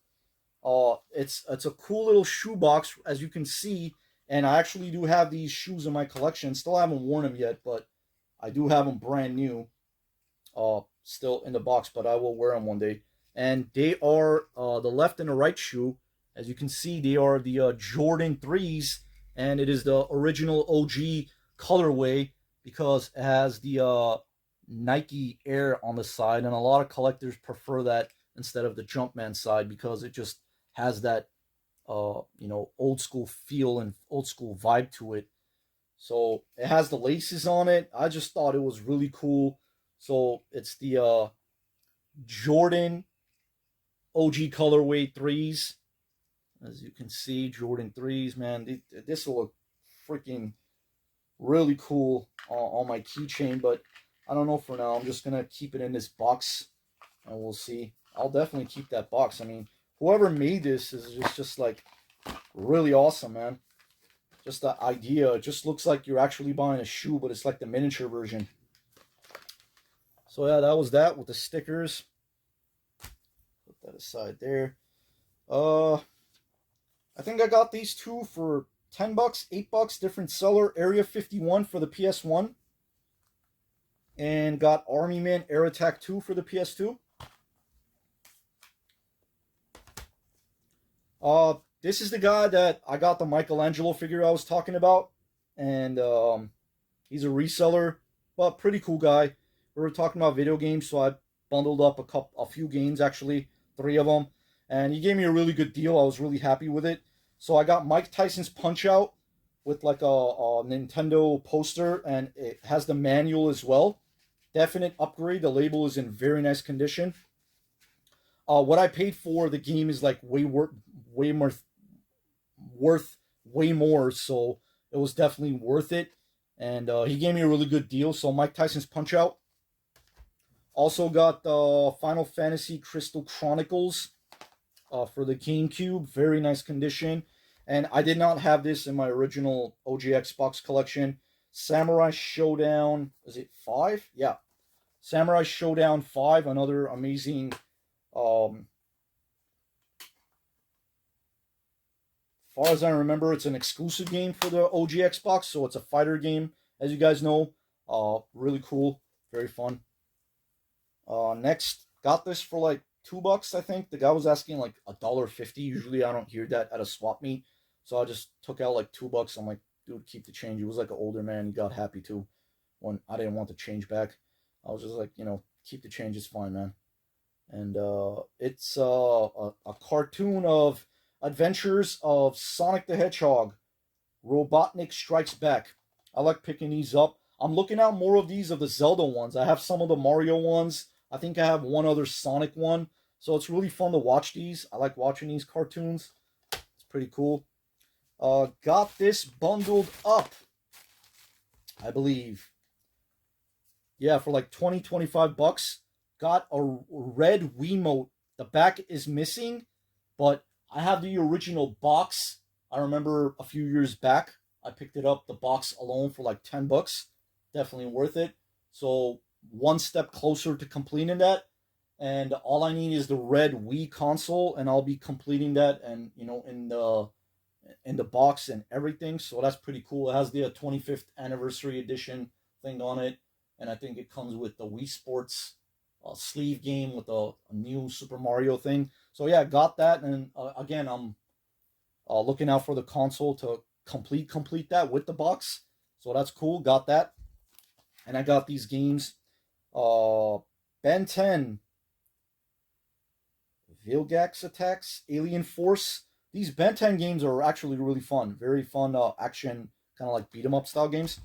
It's a cool little shoe box, as you can see. And I actually do have these shoes in my collection. Still haven't worn them yet, but I do have them brand new. Still in the box, but I will wear them one day. And they are the left and the right shoe. As you can see, they are the Jordan 3s, and it is the original OG colorway because it has the Nike Air on the side, and a lot of collectors prefer that instead of the Jumpman side because it just has that you know, old school feel and old school vibe to it. So it has the laces on it. I just thought it was really cool. So it's the Jordan OG colorway 3s. As you can see, Jordan 3s, man. This will look freaking really cool on my keychain. But I don't know for now. I'm just going to keep it in this box. And we'll see. I'll definitely keep that box. I mean, whoever made this is just like really awesome, man. Just the idea. It just looks like you're actually buying a shoe, but it's like the miniature version. So yeah, that was that with the stickers. Put that aside there. I think I got these two for 10 bucks, 8 bucks, different seller. Area 51 for the PS1. And got Army Man Air Attack 2 for the PS2. This is the guy that I got the Michelangelo figure I was talking about. And he's a reseller, but pretty cool guy. We were talking about video games, so I bundled up a few games, actually, 3 of them. And he gave me a really good deal. I was really happy with it. So I got Mike Tyson's Punch-Out with like a Nintendo poster, and it has the manual as well. Definite upgrade. The label is in very nice condition. What I paid for the game is like worth way more, so it was definitely worth it. And he gave me a really good deal. So Mike Tyson's Punch-Out. Also got the Final Fantasy Crystal Chronicles for the GameCube. Very nice condition. And I did not have this in my original OG Xbox collection. Samurai Showdown, is it 5? Yeah. Samurai Showdown 5, another amazing far as I remember, it's an exclusive game for the OG Xbox, so it's a fighter game, as you guys know. Really cool, very fun. Next, got this for like 2 bucks, I think. The guy was asking like $1.50. Usually I don't hear that at a swap meet, so I just took out like 2 bucks. I'm like, dude, keep the change. He was like an older man. He got happy too when I didn't want the change back. I was just like, you know, keep the change, it's fine, man. And it's a cartoon of Adventures of Sonic the Hedgehog. Robotnik Strikes Back. I like picking these up. I'm looking out more of these of the Zelda ones. I have some of the Mario ones. I think I have one other Sonic one. So it's really fun to watch these. I like watching these cartoons. It's pretty cool. Got this bundled up, I believe. Yeah, for like 25 bucks. Got a red Wiimote. The back is missing, but I have the original box. I remember a few years back I picked it up, the box alone, for like $10. Definitely worth it. So one step closer to completing that. And all I need is the red Wii console, and I'll be completing that, and in the box and everything. So that's pretty cool. It has the 25th anniversary edition thing on it, and I think it comes with the Wii Sports sleeve game with a new Super Mario thing. So yeah, got that, and again, I'm looking out for the console to complete that with the box. So that's cool. Got that, and I got these games. Ben 10, Vilgax Attacks, Alien Force. These Ben 10 games are actually really fun. Very fun action, kind of like beat 'em up style games.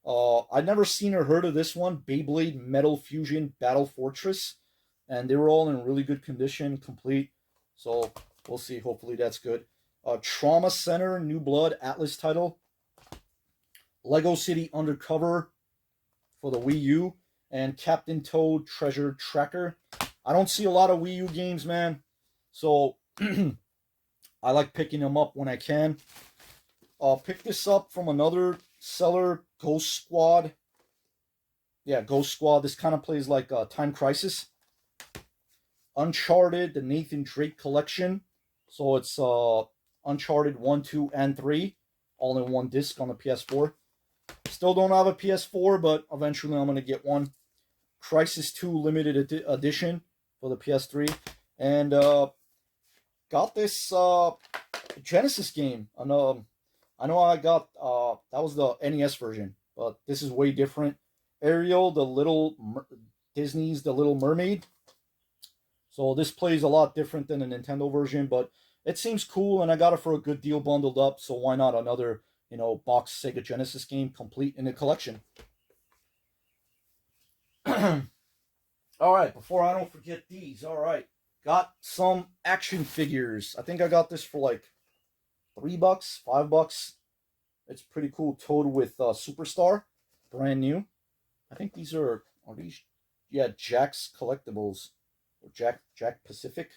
I'd never seen or heard of this one, Beyblade Metal Fusion Battle Fortress. And they were all in really good condition, complete. So we'll see. Hopefully that's good. Trauma Center, New Blood, Atlas title. Lego City Undercover for the Wii U. And Captain Toad Treasure Tracker. I don't see a lot of Wii U games, man. So I like picking them up when I can. Pick this up from another seller, Ghost Squad. Yeah, Ghost Squad. This kind of plays like Time Crisis. Uncharted, the Nathan Drake collection. So it's Uncharted 1, 2, and 3. All in one disc on the PS4. Still don't have a PS4, but eventually I'm going to get one. Crisis 2 limited edition for the PS3. And got this Genesis game. I know I got, that was the NES version, but this is way different. Ariel, Disney's The Little Mermaid. So this plays a lot different than the Nintendo version, but it seems cool, and I got it for a good deal bundled up, so why not another, box Sega Genesis game complete in the collection. Alright, before I don't forget these, alright. Got some action figures. I think I got this for like $3, $5. It's pretty cool. Toad with Superstar. Brand new. I think these are these? Yeah, Jack's Collectibles. Or Jack Pacific.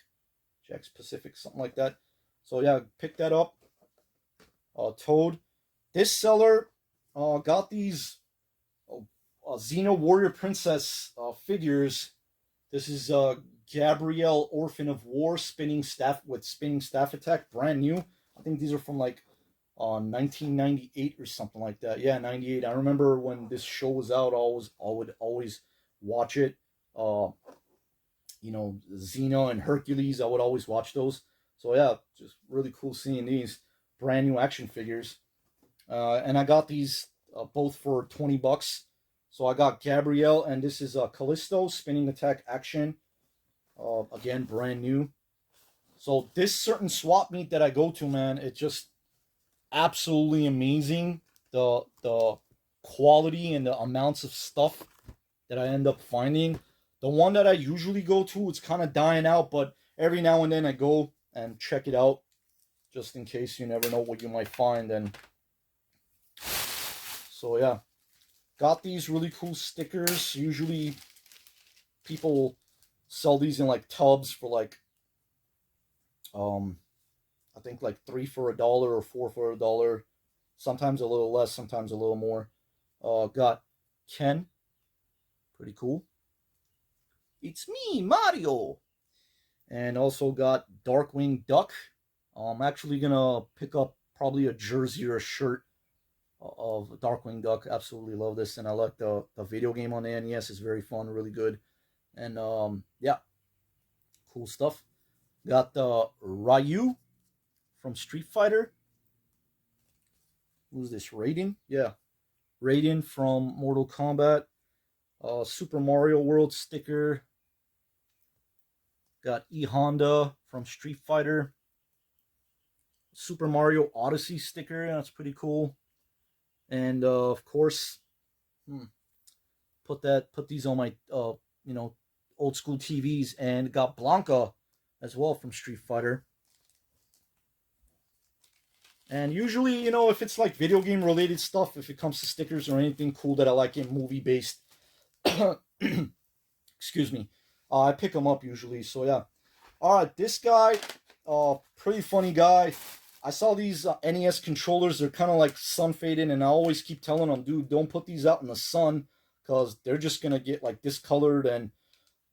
Jack's Pacific, something like that. So yeah, pick that up. Toad. This seller got these Xena Warrior Princess figures. This is Gabrielle, Orphan of War, spinning staff attack, brand new. I think these are from like 1998 or something like that. Yeah, 98. I remember when this show was out, I would always watch it. Xena and Hercules, I would always watch those. So yeah, just really cool seeing these brand new action figures. And I got these both for $20. So I got Gabrielle, and this is Callisto, spinning attack action. Again, brand new. So this certain swap meet that I go to, man, it's just absolutely amazing. The quality and the amounts of stuff that I end up finding. The one that I usually go to, it's kind of dying out, but every now and then I go and check it out, just in case. You never know what you might find. And so yeah, got these really cool stickers. Usually people sell these in like tubs for like I think like $3 for $1 or $4 for $1. Sometimes a little less, sometimes a little more. Got Ken, pretty cool. It's me, Mario. And also got Darkwing Duck. I'm actually gonna pick up probably a jersey or a shirt of Darkwing Duck. Absolutely love this, and I like the video game on the NES. It's very fun, really good. And yeah, cool stuff. Got the Ryu from Street Fighter. Who's this? Raiden? Yeah, Raiden from Mortal Kombat. Super Mario World sticker. Got E Honda from Street Fighter. Super Mario Odyssey sticker. That's pretty cool. And of course, put these on my old school TVs, and got Blanca as well from Street Fighter. And usually, if it's like video game related stuff, if it comes to stickers or anything cool that I like in movie based, excuse me, I pick them up usually. So yeah. All right, this guy, pretty funny guy. I saw these NES controllers. They're kind of like sun faded, and I always keep telling them, dude, don't put these out in the sun because they're just gonna get like discolored. And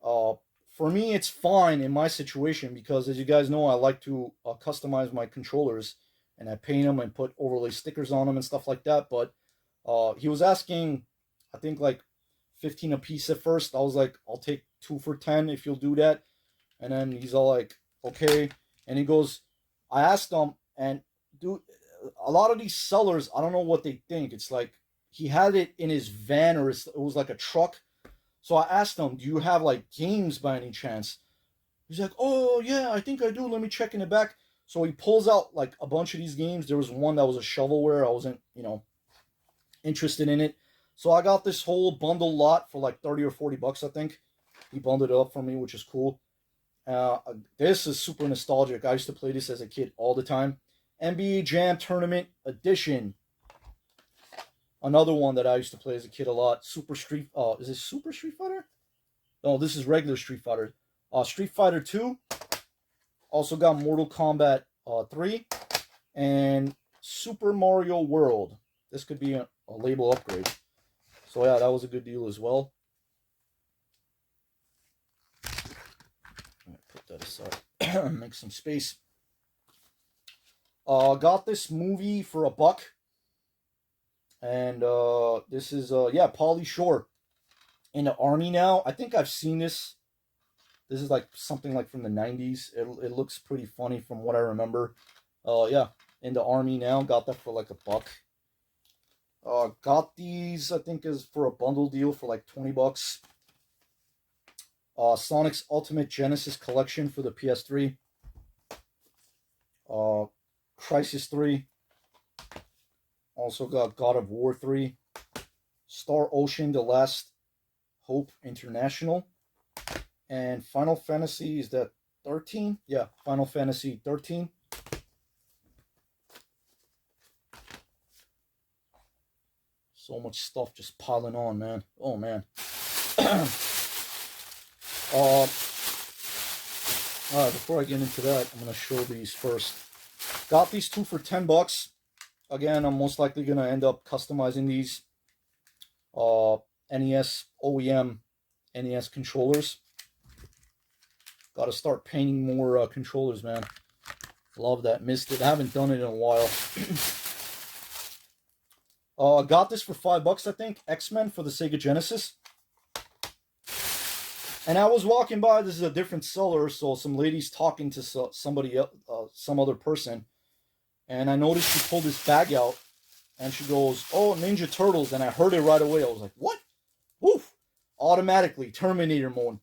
for me, it's fine in my situation because, as you guys know, I like to customize my controllers, and I paint them and put overlay stickers on them and stuff like that. But he was asking, I think like 15 a piece at first. I was like, I'll take 2 for 10 if you'll do that. And then he's all like, okay. And he goes, I asked him, and dude, a lot of these sellers, I don't know what they think. It's like he had it in his van, or it was like a truck. So I asked him, do you have like games by any chance? He's like, oh yeah, I think I do. Let me check in the back. So he pulls out like a bunch of these games. There was one that was a shovelware. I wasn't, interested in it. So I got this whole bundle lot for like 30 or 40 bucks, I think. He bundled it up for me, which is cool. This is super nostalgic. I used to play this as a kid all the time. NBA Jam Tournament Edition. Another one that I used to play as a kid a lot. Super Street. Is this Super Street Fighter? No, this is regular Street Fighter. Street Fighter 2. Also got Mortal Kombat 3 and Super Mario World. This could be a label upgrade. So yeah, that was a good deal as well. Put that aside. Make some space. Got this movie for $1. And this is Pauly Shore in the army now. I think I've seen this. This is like something like from the 90s. It looks pretty funny from what I remember. In the army now. Got that for like $1. Got these, I think, is for a bundle deal for like 20 bucks. Sonic's Ultimate Genesis Collection for the PS3. Crisis 3. Also got God of War 3. Star Ocean: The Last Hope International. And Final Fantasy, is that 13? Yeah, Final Fantasy 13. So much stuff just piling on, man. Oh, man. Alright, before I get into that, I'm going to show these first. Got these 2 for 10 bucks. Again, I'm most likely going to end up customizing these NES OEM NES controllers. Got to start painting more controllers, man. Love that. Missed it. I haven't done it in a while. Got this for $5, I think. X-Men for the Sega Genesis. And I was walking by. This is a different seller, so some lady's talking to somebody else, some other person. And I noticed she pulled this bag out, and she goes, "Oh, Ninja Turtles," and I heard it right away. I was like, "What?" Woof! Automatically, Terminator mode.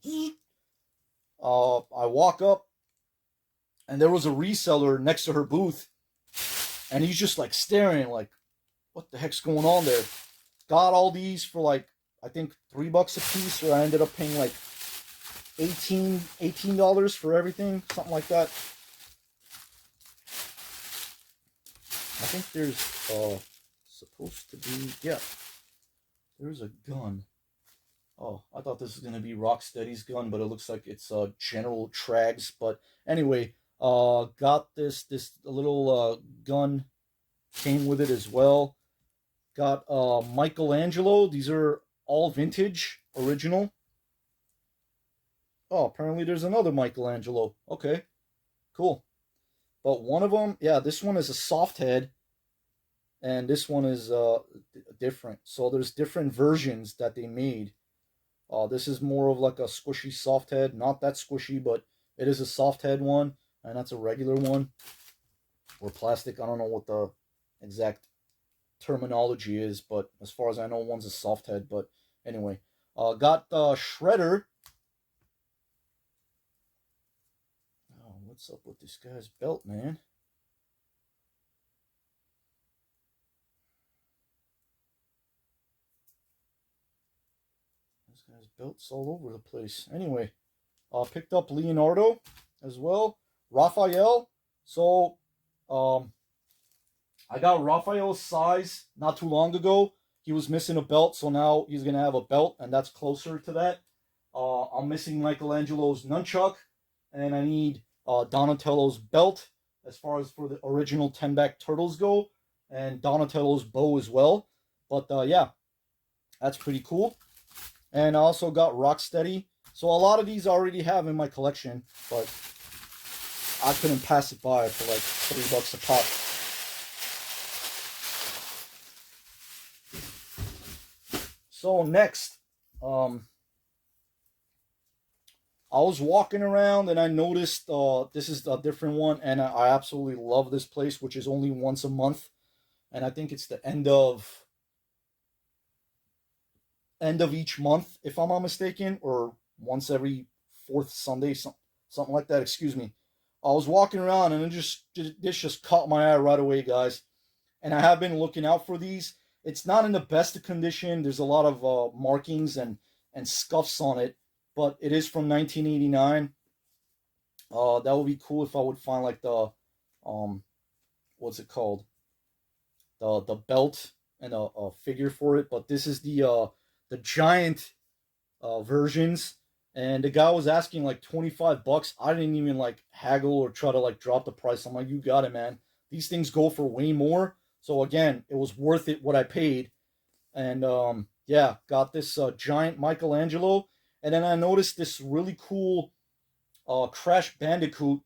I walk up, and there was a reseller next to her booth, and he's just like staring, like, "What the heck's going on there?" Got all these for like, I think $3 a piece, or I ended up paying like $18 for everything, something like that. I think there's supposed to be, yeah, there's a gun. Oh, I thought this was going to be Rocksteady's gun, but it looks like it's General Trag's. But anyway, got this little gun, came with it as well. Got Michelangelo. These are all vintage, original. Oh, apparently there's another Michelangelo. Okay, cool. But one of them, yeah, this one is a soft head, and this one is different. So there's different versions that they made. This is more of like a squishy soft head. Not that squishy, but it is a soft head one, and that's a regular one. Or plastic, I don't know what the exact terminology is, but as far as I know, one's a soft head. But anyway, got Shredder. What's up with this guy's belt, man? This guy's belt's all over the place. Anyway, picked up Leonardo as well. Raphael. So, I got Raphael's size not too long ago. He was missing a belt, so now he's going to have a belt, and that's closer to that. I'm missing Michelangelo's nunchuck, and I need Donatello's belt as far as for the original 10-back turtles go, and Donatello's bow as well. But yeah, that's pretty cool. And I also got Rocksteady. So a lot of these I already have in my collection, but I couldn't pass it by for like $3 a pop. So next, I was walking around and I noticed this is a different one, and I absolutely love this place, which is only once a month, and I think it's the end of each month, if I'm not mistaken, or once every fourth Sunday, something like that. Excuse me. I was walking around and this just caught my eye right away, guys, and I have been looking out for these. It's not in the best of condition. There's a lot of markings and scuffs on it, but it is from 1989. That would be cool if I would find like the what's it called? The belt and a figure for it. But this is the giant versions, and the guy was asking like $25. I didn't even like haggle or try to like drop the price. I'm like, you got it, man. These things go for way more. So again, it was worth it what I paid. And yeah, got this giant Michelangelo. And then I noticed this really cool Crash Bandicoot.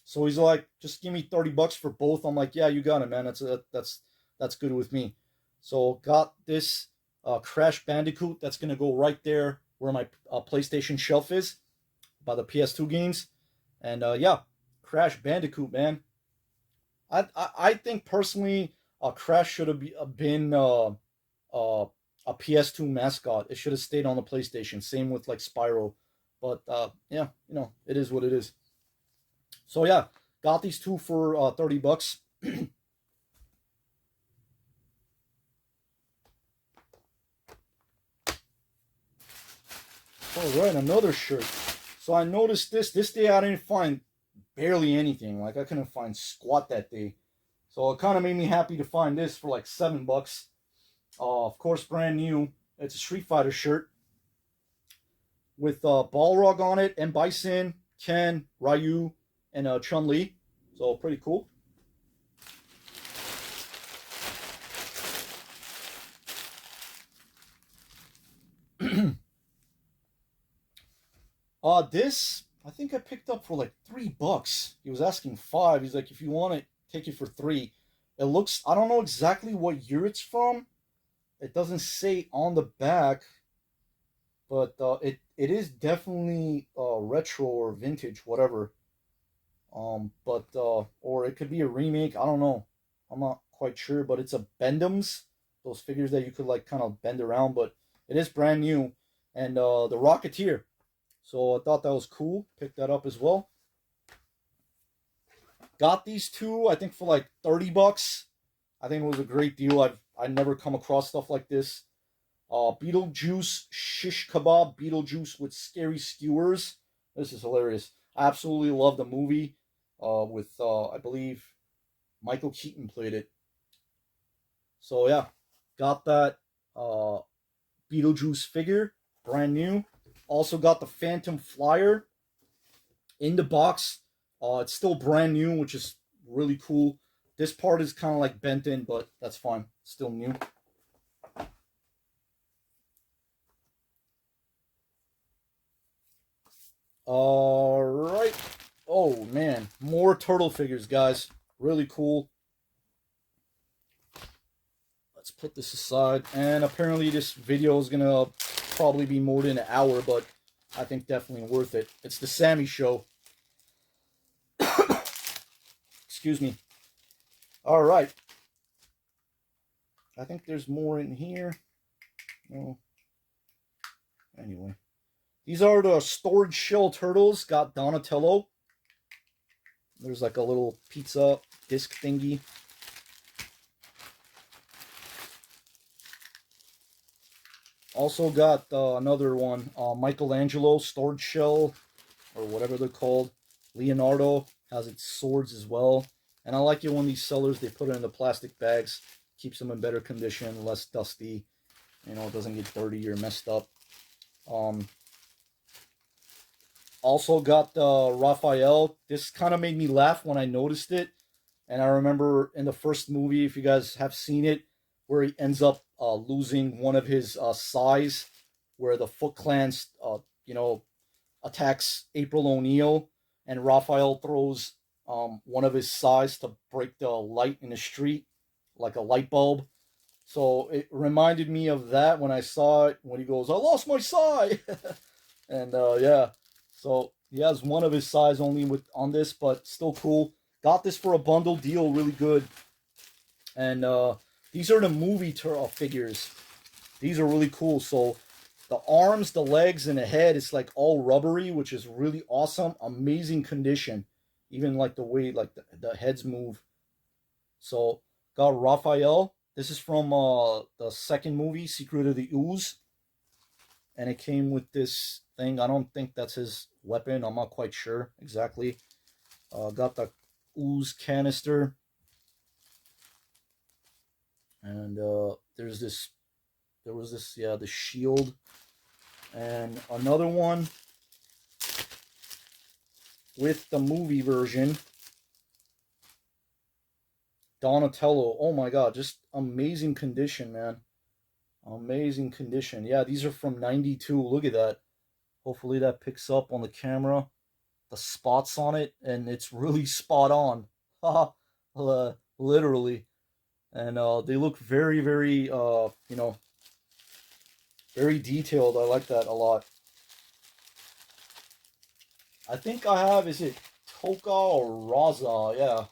So he's like, just give me $30 for both. I'm like, yeah, you got it, man. That's good with me. So got this Crash Bandicoot. That's gonna go right there where my PlayStation shelf is by the PS2 games. And yeah, Crash Bandicoot, man. I think personally, Crash should have been a PS2 mascot. It should have stayed on the PlayStation. Same with like Spyro. But yeah, you know, it is what it is. So yeah, got these two for $30. All right, another shirt. So I noticed this day I didn't find barely anything. Like I couldn't find squat that day. So it kind of made me happy to find this for like $7. Of course, brand new. It's a Street Fighter shirt with Balrog on it, and Bison, Ken, Ryu, and Chun-Li. So pretty cool. This I think I picked up for like $3. He was asking $5. He's like, if you want it, take it for $3. It looks, I don't know exactly what year it's from. It doesn't say on the back, but it is definitely retro or vintage, whatever. But or it could be a remake. I don't know. I'm not quite sure, but it's a Bendums, those figures that you could like kind of bend around. But it is brand new, and the Rocketeer. So I thought that was cool. Picked that up as well. Got these two, I think, for like $30. I think it was a great deal. I never come across stuff like this. Beetlejuice shish kebab. Beetlejuice with scary skewers. This is hilarious. I absolutely love the movie. With I believe Michael Keaton played it. So yeah, got that Beetlejuice figure, brand new. Also got the Phantom Flyer in the box. It's still brand new, which is really cool. This part is kind of like bent in, but that's fine. Still new. All right. Oh, man. More turtle figures, guys. Really cool. Let's put this aside. And apparently this video is going to probably be more than an hour, but I think definitely worth it. It's the Sammy Show. Excuse me. All right. I think there's more in here. No. Anyway. These are the Storage Shell Turtles. Got Donatello. There's like a little pizza disc thingy. Also got another one, Michelangelo Storage Shell, or whatever they're called. Leonardo has its swords as well. And I like it when these sellers, they put it in the plastic bags. Keeps them in better condition, less dusty. You know, it doesn't get dirty or messed up. Also got the Raphael. This kind of made me laugh when I noticed it. And I remember in the first movie, if you guys have seen it, where he ends up losing one of his size, where the Foot Clan, attacks April O'Neil, and Raphael throws one of his size to break the light in the street, like a light bulb. So it reminded me of that when I saw it, when he goes, "I lost my sai!" And yeah, so he has one of his size only on this, but still cool. Got this for a bundle deal, really good. And these are the movie figures. These are really cool. So the arms, the legs, and the head, it's like all rubbery, which is really awesome. Amazing condition. Even like the way like the heads move. So got Raphael. This is from the second movie, Secret of the Ooze. And it came with this thing. I don't think that's his weapon. I'm not quite sure exactly. Got the ooze canister. And there was this, the shield. And another one with the movie version. Donatello. Oh my god, just amazing condition, man. Amazing condition. Yeah, these are from 92. Look at that. Hopefully that picks up on the camera. The spots on it, and it's really spot on. Literally. And they look very, very, very detailed. I like that a lot. I think I have, is it Toka or Raza? Yeah.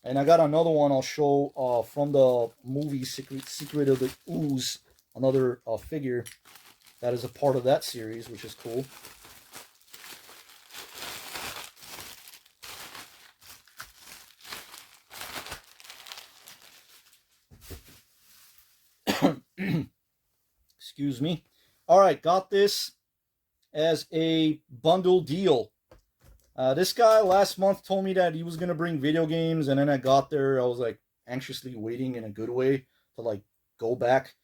And I got another one I'll show from the movie Secret of the Ooze. Another figure that is a part of that series, which is cool. Excuse me. Alright, got this as a bundle deal. This guy last month told me that he was going to bring video games, and then I got there, I was like anxiously waiting in a good way to like go back,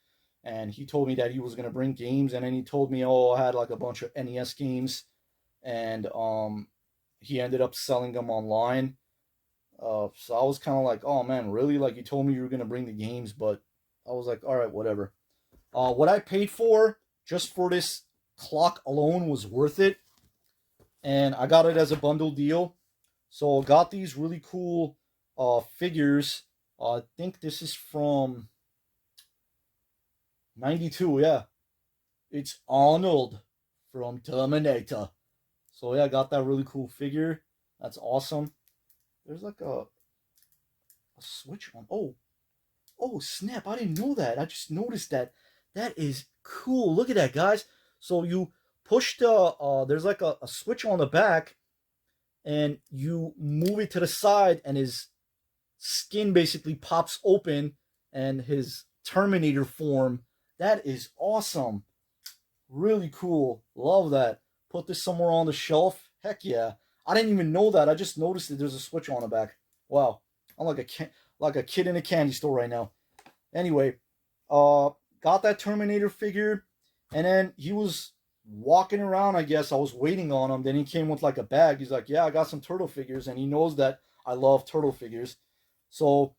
and he told me that he was going to bring games, and then he told me, oh, I had like a bunch of NES games, and he ended up selling them online. So I was kind of like, oh man, really? Like, you told me you were going to bring the games, but I was like, alright, whatever. What I paid for just for this clock alone was worth it. And I got it as a bundle deal. So I got these really cool figures. I think this is from 92, yeah. It's Arnold from Terminator. So yeah, I got that really cool figure. That's awesome. There's like a switch on. Oh snap, I didn't know that. I just noticed that. That is cool. Look at that, guys. So you push the, there's like a switch on the back, and you move it to the side, and his skin basically pops open, and his Terminator form. That is awesome. Really cool. Love that. Put this somewhere on the shelf. Heck yeah. I didn't even know that. I just noticed that there's a switch on the back. Wow. I'm like a kid in a candy store right now. Anyway, got that Terminator figure, and then he was walking around, I guess. I was waiting on him. Then he came with like a bag. He's like, yeah, I got some turtle figures, and he knows that I love turtle figures. So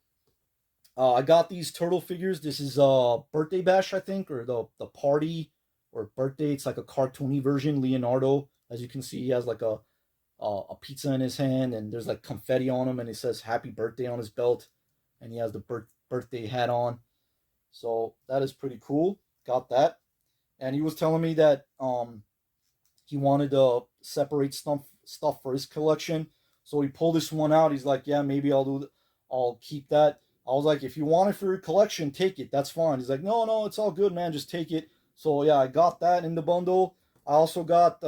I got these turtle figures. This is Birthday Bash, I think, or the party or birthday. It's like a cartoony version. Leonardo, as you can see, he has like a pizza in his hand, and there's like confetti on him, and it says happy birthday on his belt, and he has the birthday hat on. So that is pretty cool. Got that. And he was telling me that he wanted to separate stuff for his collection. So he pulled this one out. He's like, yeah, maybe I'll keep that. I was like, if you want it for your collection, take it. That's fine. He's like, no, it's all good, man. Just take it. So yeah, I got that in the bundle. I also got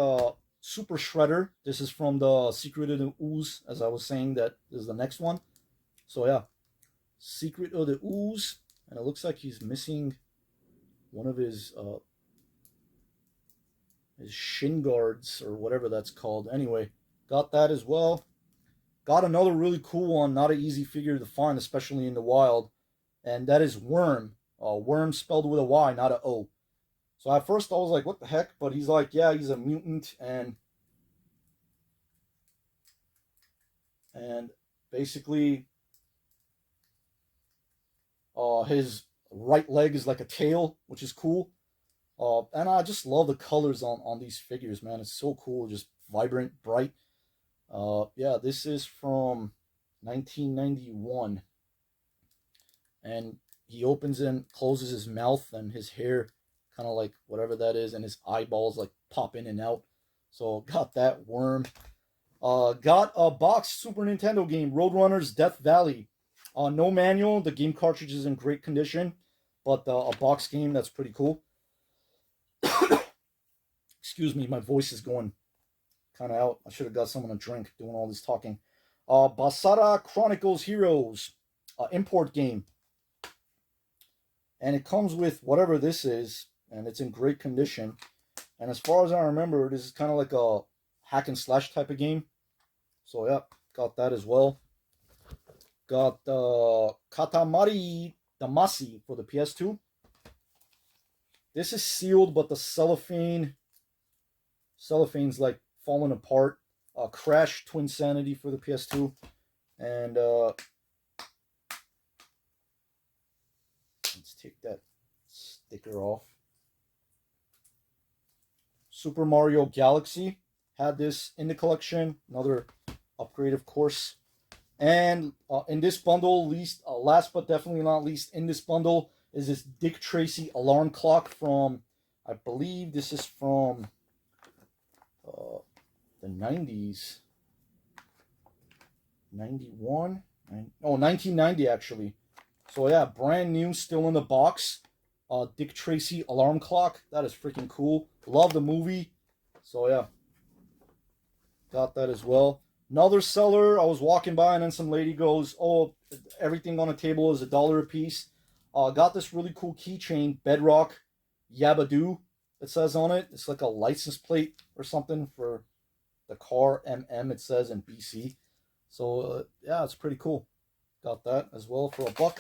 Super Shredder. This is from the Secret of the Ooze. As I was saying, that is the next one. So yeah, Secret of the Ooze. And it looks like he's missing one of his shin guards or whatever that's called. Anyway, got that as well. Got another really cool one. Not an easy figure to find, especially in the wild. And that is Worm. Worm spelled with a Y, not an O. So at first I was like, what the heck? But he's like, yeah, he's a mutant. And And basically, his right leg is like a tail, which is cool. And I just love the colors on these figures, man. It's so cool, just vibrant, bright. Yeah, this is from 1991. And he opens and closes his mouth, and his hair, kind of like whatever that is, and his eyeballs like pop in and out. So got that worm. Got a boxed Super Nintendo game, Roadrunners Death Valley. No manual. The game cartridge is in great condition, but a box game, that's pretty cool. Excuse me, my voice is going kind of out. I should have got someone a drink doing all this talking. Basara Chronicles Heroes, import game. And it comes with whatever this is, and it's in great condition. And as far as I remember, this is kind of like a hack and slash type of game. So yeah, got that as well. Got Katamari Damacy for the PS2. This is sealed, but the cellophane's like falling apart. Crash Twinsanity for the PS2. And let's take that sticker off. Super Mario Galaxy. Had this in the collection. Another upgrade, of course. And in this bundle, last but definitely not least, in this bundle is this Dick Tracy alarm clock from, I believe this is from the 90s. 91? Oh, 1990 actually. So yeah, brand new, still in the box. Dick Tracy alarm clock. That is freaking cool. Love the movie. So yeah, got that as well. Another seller, I was walking by and then some lady goes, oh, everything on the table is $1 a piece. Got this really cool keychain, Bedrock Yabadoo, it says on it. It's like a license plate or something for the car, MM, it says in BC. So yeah, it's pretty cool. Got that as well for $1.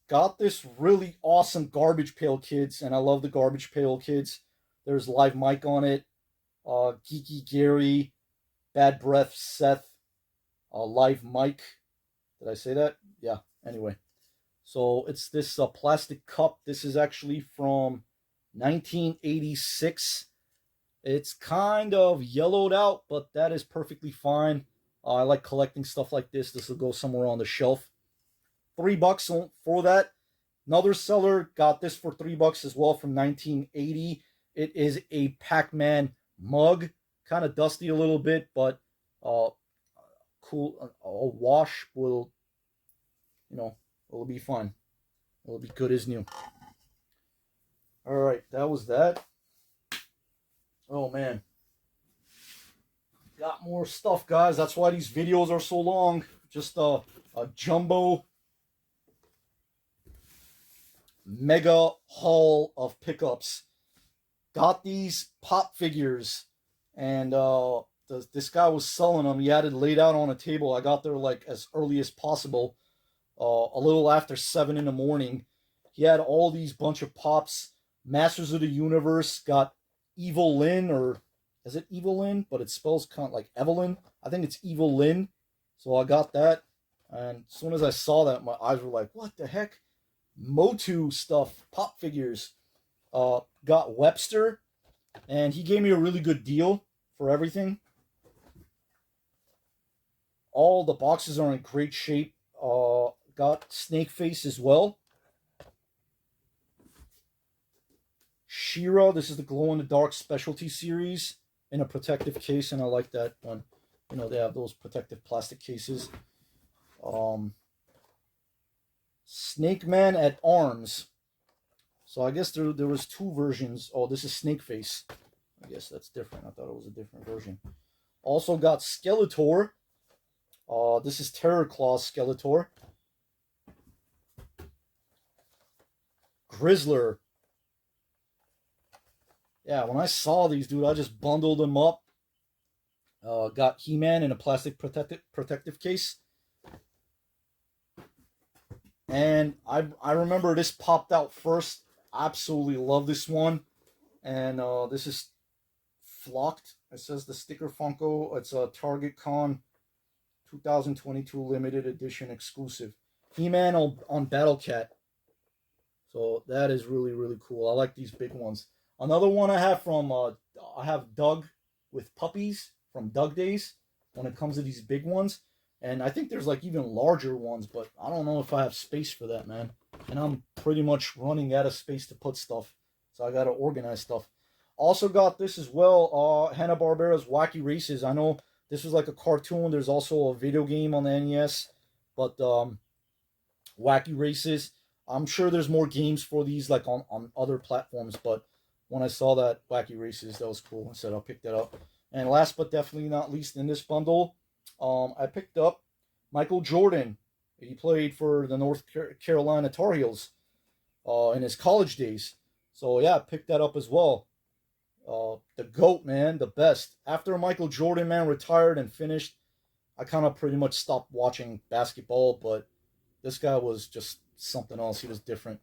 Got this really awesome Garbage Pail Kids, and I love the Garbage Pail Kids. There's Live Mike on it, Geeky Gary, Bad Breath Seth, Live Mike. Did I say that? Yeah, anyway. So it's this plastic cup. This is actually from 1986. It's kind of yellowed out, but that is perfectly fine. I like collecting stuff like this. This will go somewhere on the shelf. $3 for that. Another seller got this for $3 as well from 1980. It is a Pac-Man mug, kind of dusty a little bit, but cool. A wash will, it'll be fine. It'll be good as new. All right, that was that. Oh man, got more stuff, guys. That's why these videos are so long. Just a jumbo mega haul of pickups. Got these pop figures, and this guy was selling them. He had it laid out on a table. I got there like as early as possible, a little after 7 in the morning. He had all these bunch of pops. Masters of the Universe, got Evil Lyn, or is it Evil Lyn? But it spells kind of like Evelyn. I think it's Evil Lyn. So I got that, and as soon as I saw that, my eyes were like, what the heck? Motu stuff, pop figures. Got Webster, and he gave me a really good deal for everything. All the boxes are in great shape. Got Snakeface as well. She-Ra, this is the glow-in-the-dark specialty series in a protective case, and I like that one. They have those protective plastic cases. Snake Man at Arms. So I guess there was 2 versions. Oh, this is Snakeface. I guess that's different. I thought it was a different version. Also got Skeletor. This is Terror Claw Skeletor. Grizzler. Yeah, when I saw these, dude, I just bundled them up. Got He-Man in a plastic protective case. And I remember this popped out first. Absolutely love this one. And this is Flocked. It says the sticker Funko. It's a Target Con 2022 limited edition exclusive. He-Man on Battle Cat. So that is really, really cool. I like these big ones. Another one I have from, I have Doug with puppies from Doug Days when it comes to these big ones. And I think there's like even larger ones, but I don't know if I have space for that, man. And I'm pretty much running out of space to put stuff. So I got to organize stuff. Also got this as well, Hanna-Barbera's Wacky Races. I know this was like a cartoon. There's also a video game on the NES. But Wacky Races. I'm sure there's more games for these like on other platforms. But when I saw that Wacky Races, that was cool. I said I'll pick that up. And last but definitely not least in this bundle, I picked up Michael Jordan. He played for the North Carolina Tar Heels in his college days. So yeah, I picked that up as well. The GOAT, man, the best. After Michael Jordan, man, retired and finished, I kind of pretty much stopped watching basketball, but this guy was just something else. He was different.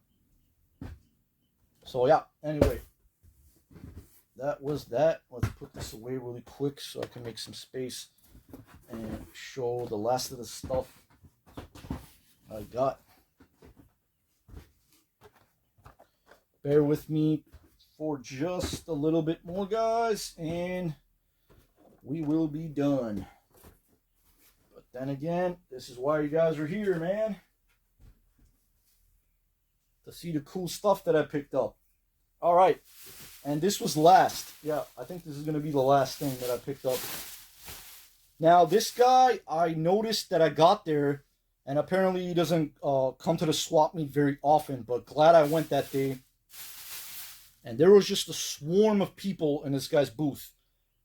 So yeah, anyway, that was that. Let's put this away really quick so I can make some space and show the last of the stuff I got. Bear with me for just a little bit more, guys, and we will be done. But then again, this is why you guys are here, man. To see the cool stuff that I picked up. Alright, and this was last. Yeah, I think this is going to be the last thing that I picked up. Now, this guy, I noticed that I got there, and apparently he doesn't come to the swap meet very often, but glad I went that day. And there was just a swarm of people in this guy's booth.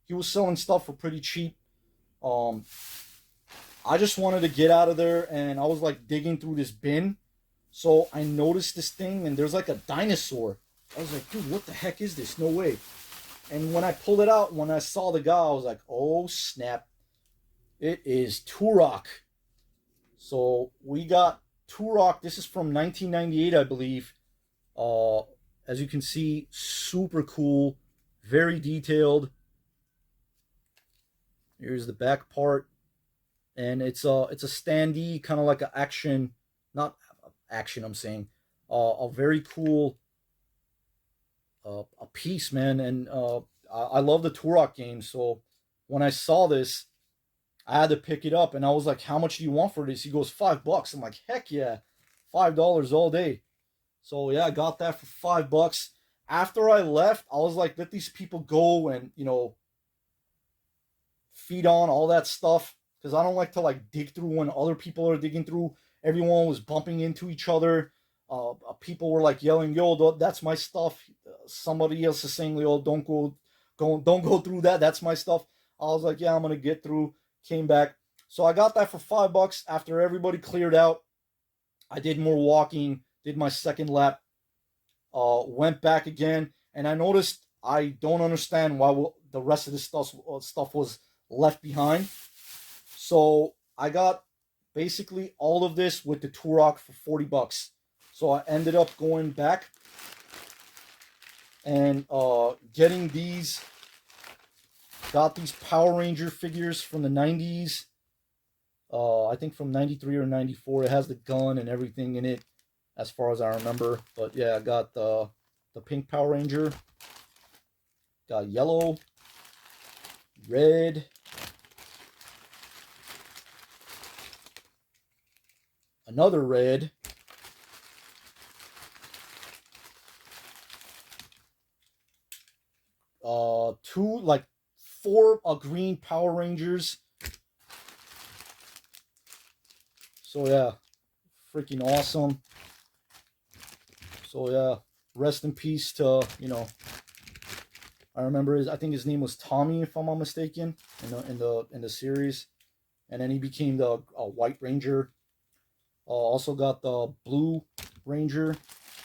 He was selling stuff for pretty cheap. I just wanted to get out of there, and I was like digging through this bin. So I noticed this thing, and there's like a dinosaur. I was like, dude, what the heck is this? No way. And when I pulled it out, when I saw the guy, I was like, oh, snap. It is Turok. So we got Turok. This is from 1998, I believe. As you can see, super cool. Very detailed. Here's the back part. And it's a standee, kind of like an action. Not action, I'm saying. A very cool a piece, man. And I love the Turok games. So when I saw this, I had to pick it up, and I was like, how much do you want for this? He goes, $5. I'm like, heck yeah, $5 all day. So yeah, I got that for $5. After I left, I was like, let these people go and, you know, feed on all that stuff, because I don't like to like dig through when other people are digging through. Everyone was bumping into each other. People were like yelling, yo, that's my stuff. Somebody else is saying, yo, don't go through that. That's my stuff. I was like, yeah, I'm going to get through. Came back. So I got that for $5 after everybody cleared out. I did more walking, did my second lap, went back again, and I noticed I don't understand why the rest of this stuff was left behind. So I got basically all of this with the Turok for $40. So I ended up going back and getting these. Got these Power Ranger figures from the 90s. I think from 93 or 94. It has the gun and everything in it, as far as I remember. But yeah, I got the pink Power Ranger. Got yellow, red, another red, four green Power Rangers. So yeah, freaking awesome. So yeah, rest in peace to, you know, I remember I think his name was Tommy, if I'm not mistaken, in the series. And then he became the White Ranger. Also got the Blue Ranger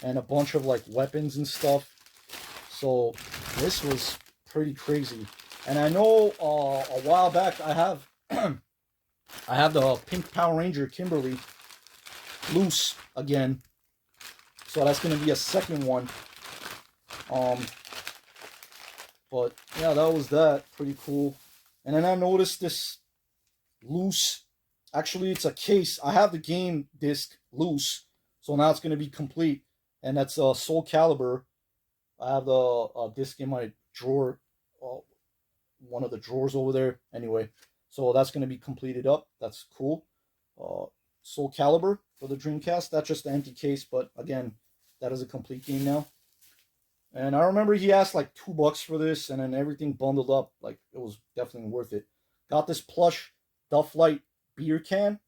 and a bunch of like weapons and stuff. So this was pretty crazy. And I know a while back I have I have the pink Power Ranger Kimberly loose again. So that's going to be a second one. But yeah, that was that. Pretty cool. And then I noticed this loose. Actually, it's a case. I have the game disc loose, so now it's going to be complete. And that's Soul Calibur. I have the disc in my drawer, one of the drawers over there. Anyway, so that's going to be completed up. That's cool. Soul Calibur for the Dreamcast. That's just the empty case, but again, that is a complete game now. And I remember he asked like $2 for this, and then everything bundled up. Like, it was definitely worth it. Got this plush Duff Light beer can.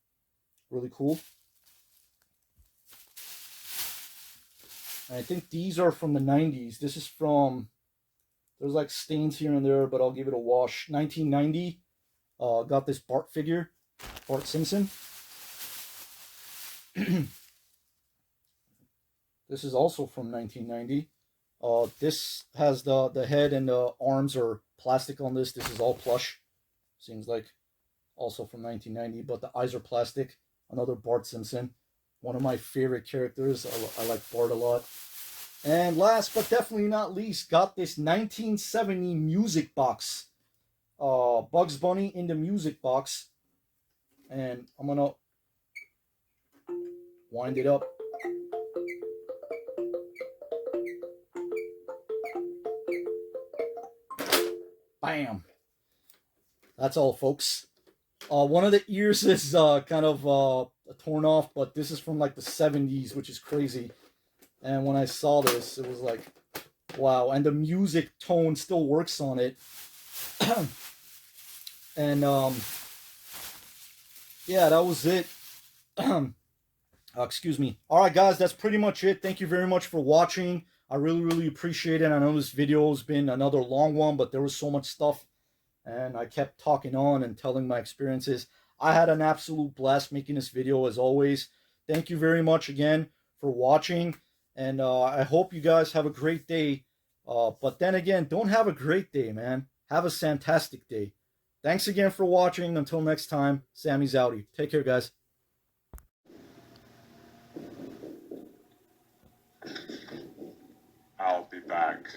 Really cool. And I think these are from the 90s. This is from, there's like stains here and there, but I'll give it a wash. 1990. Got this Bart figure, Bart Simpson. This is also from 1990. This has the head and the arms are plastic on this. This is all plush. Seems like also from 1990, but the eyes are plastic. Another Bart Simpson. One of my favorite characters. I like Bart a lot. And last but definitely not least, got this 1970 music box. Bugs Bunny in the music box. And I'm going to wind it up. Bam. That's all, folks. One of the ears is kind of torn off, but this is from like the 70s, which is crazy. And when I saw this, it was like, wow. And the music tone still works on it. And yeah, that was it. Excuse me. All right, guys, that's pretty much it. Thank you very much for watching. I really, really appreciate it. I know this video has been another long one, but there was so much stuff, and I kept talking on and telling my experiences. I had an absolute blast making this video, as always. Thank you very much again for watching, and I hope you guys have a great day. But then again, don't have a great day, man. Have a Samtastic day. Thanks again for watching. Until next time, Sammy's outie. Take care, guys.
I'll be back.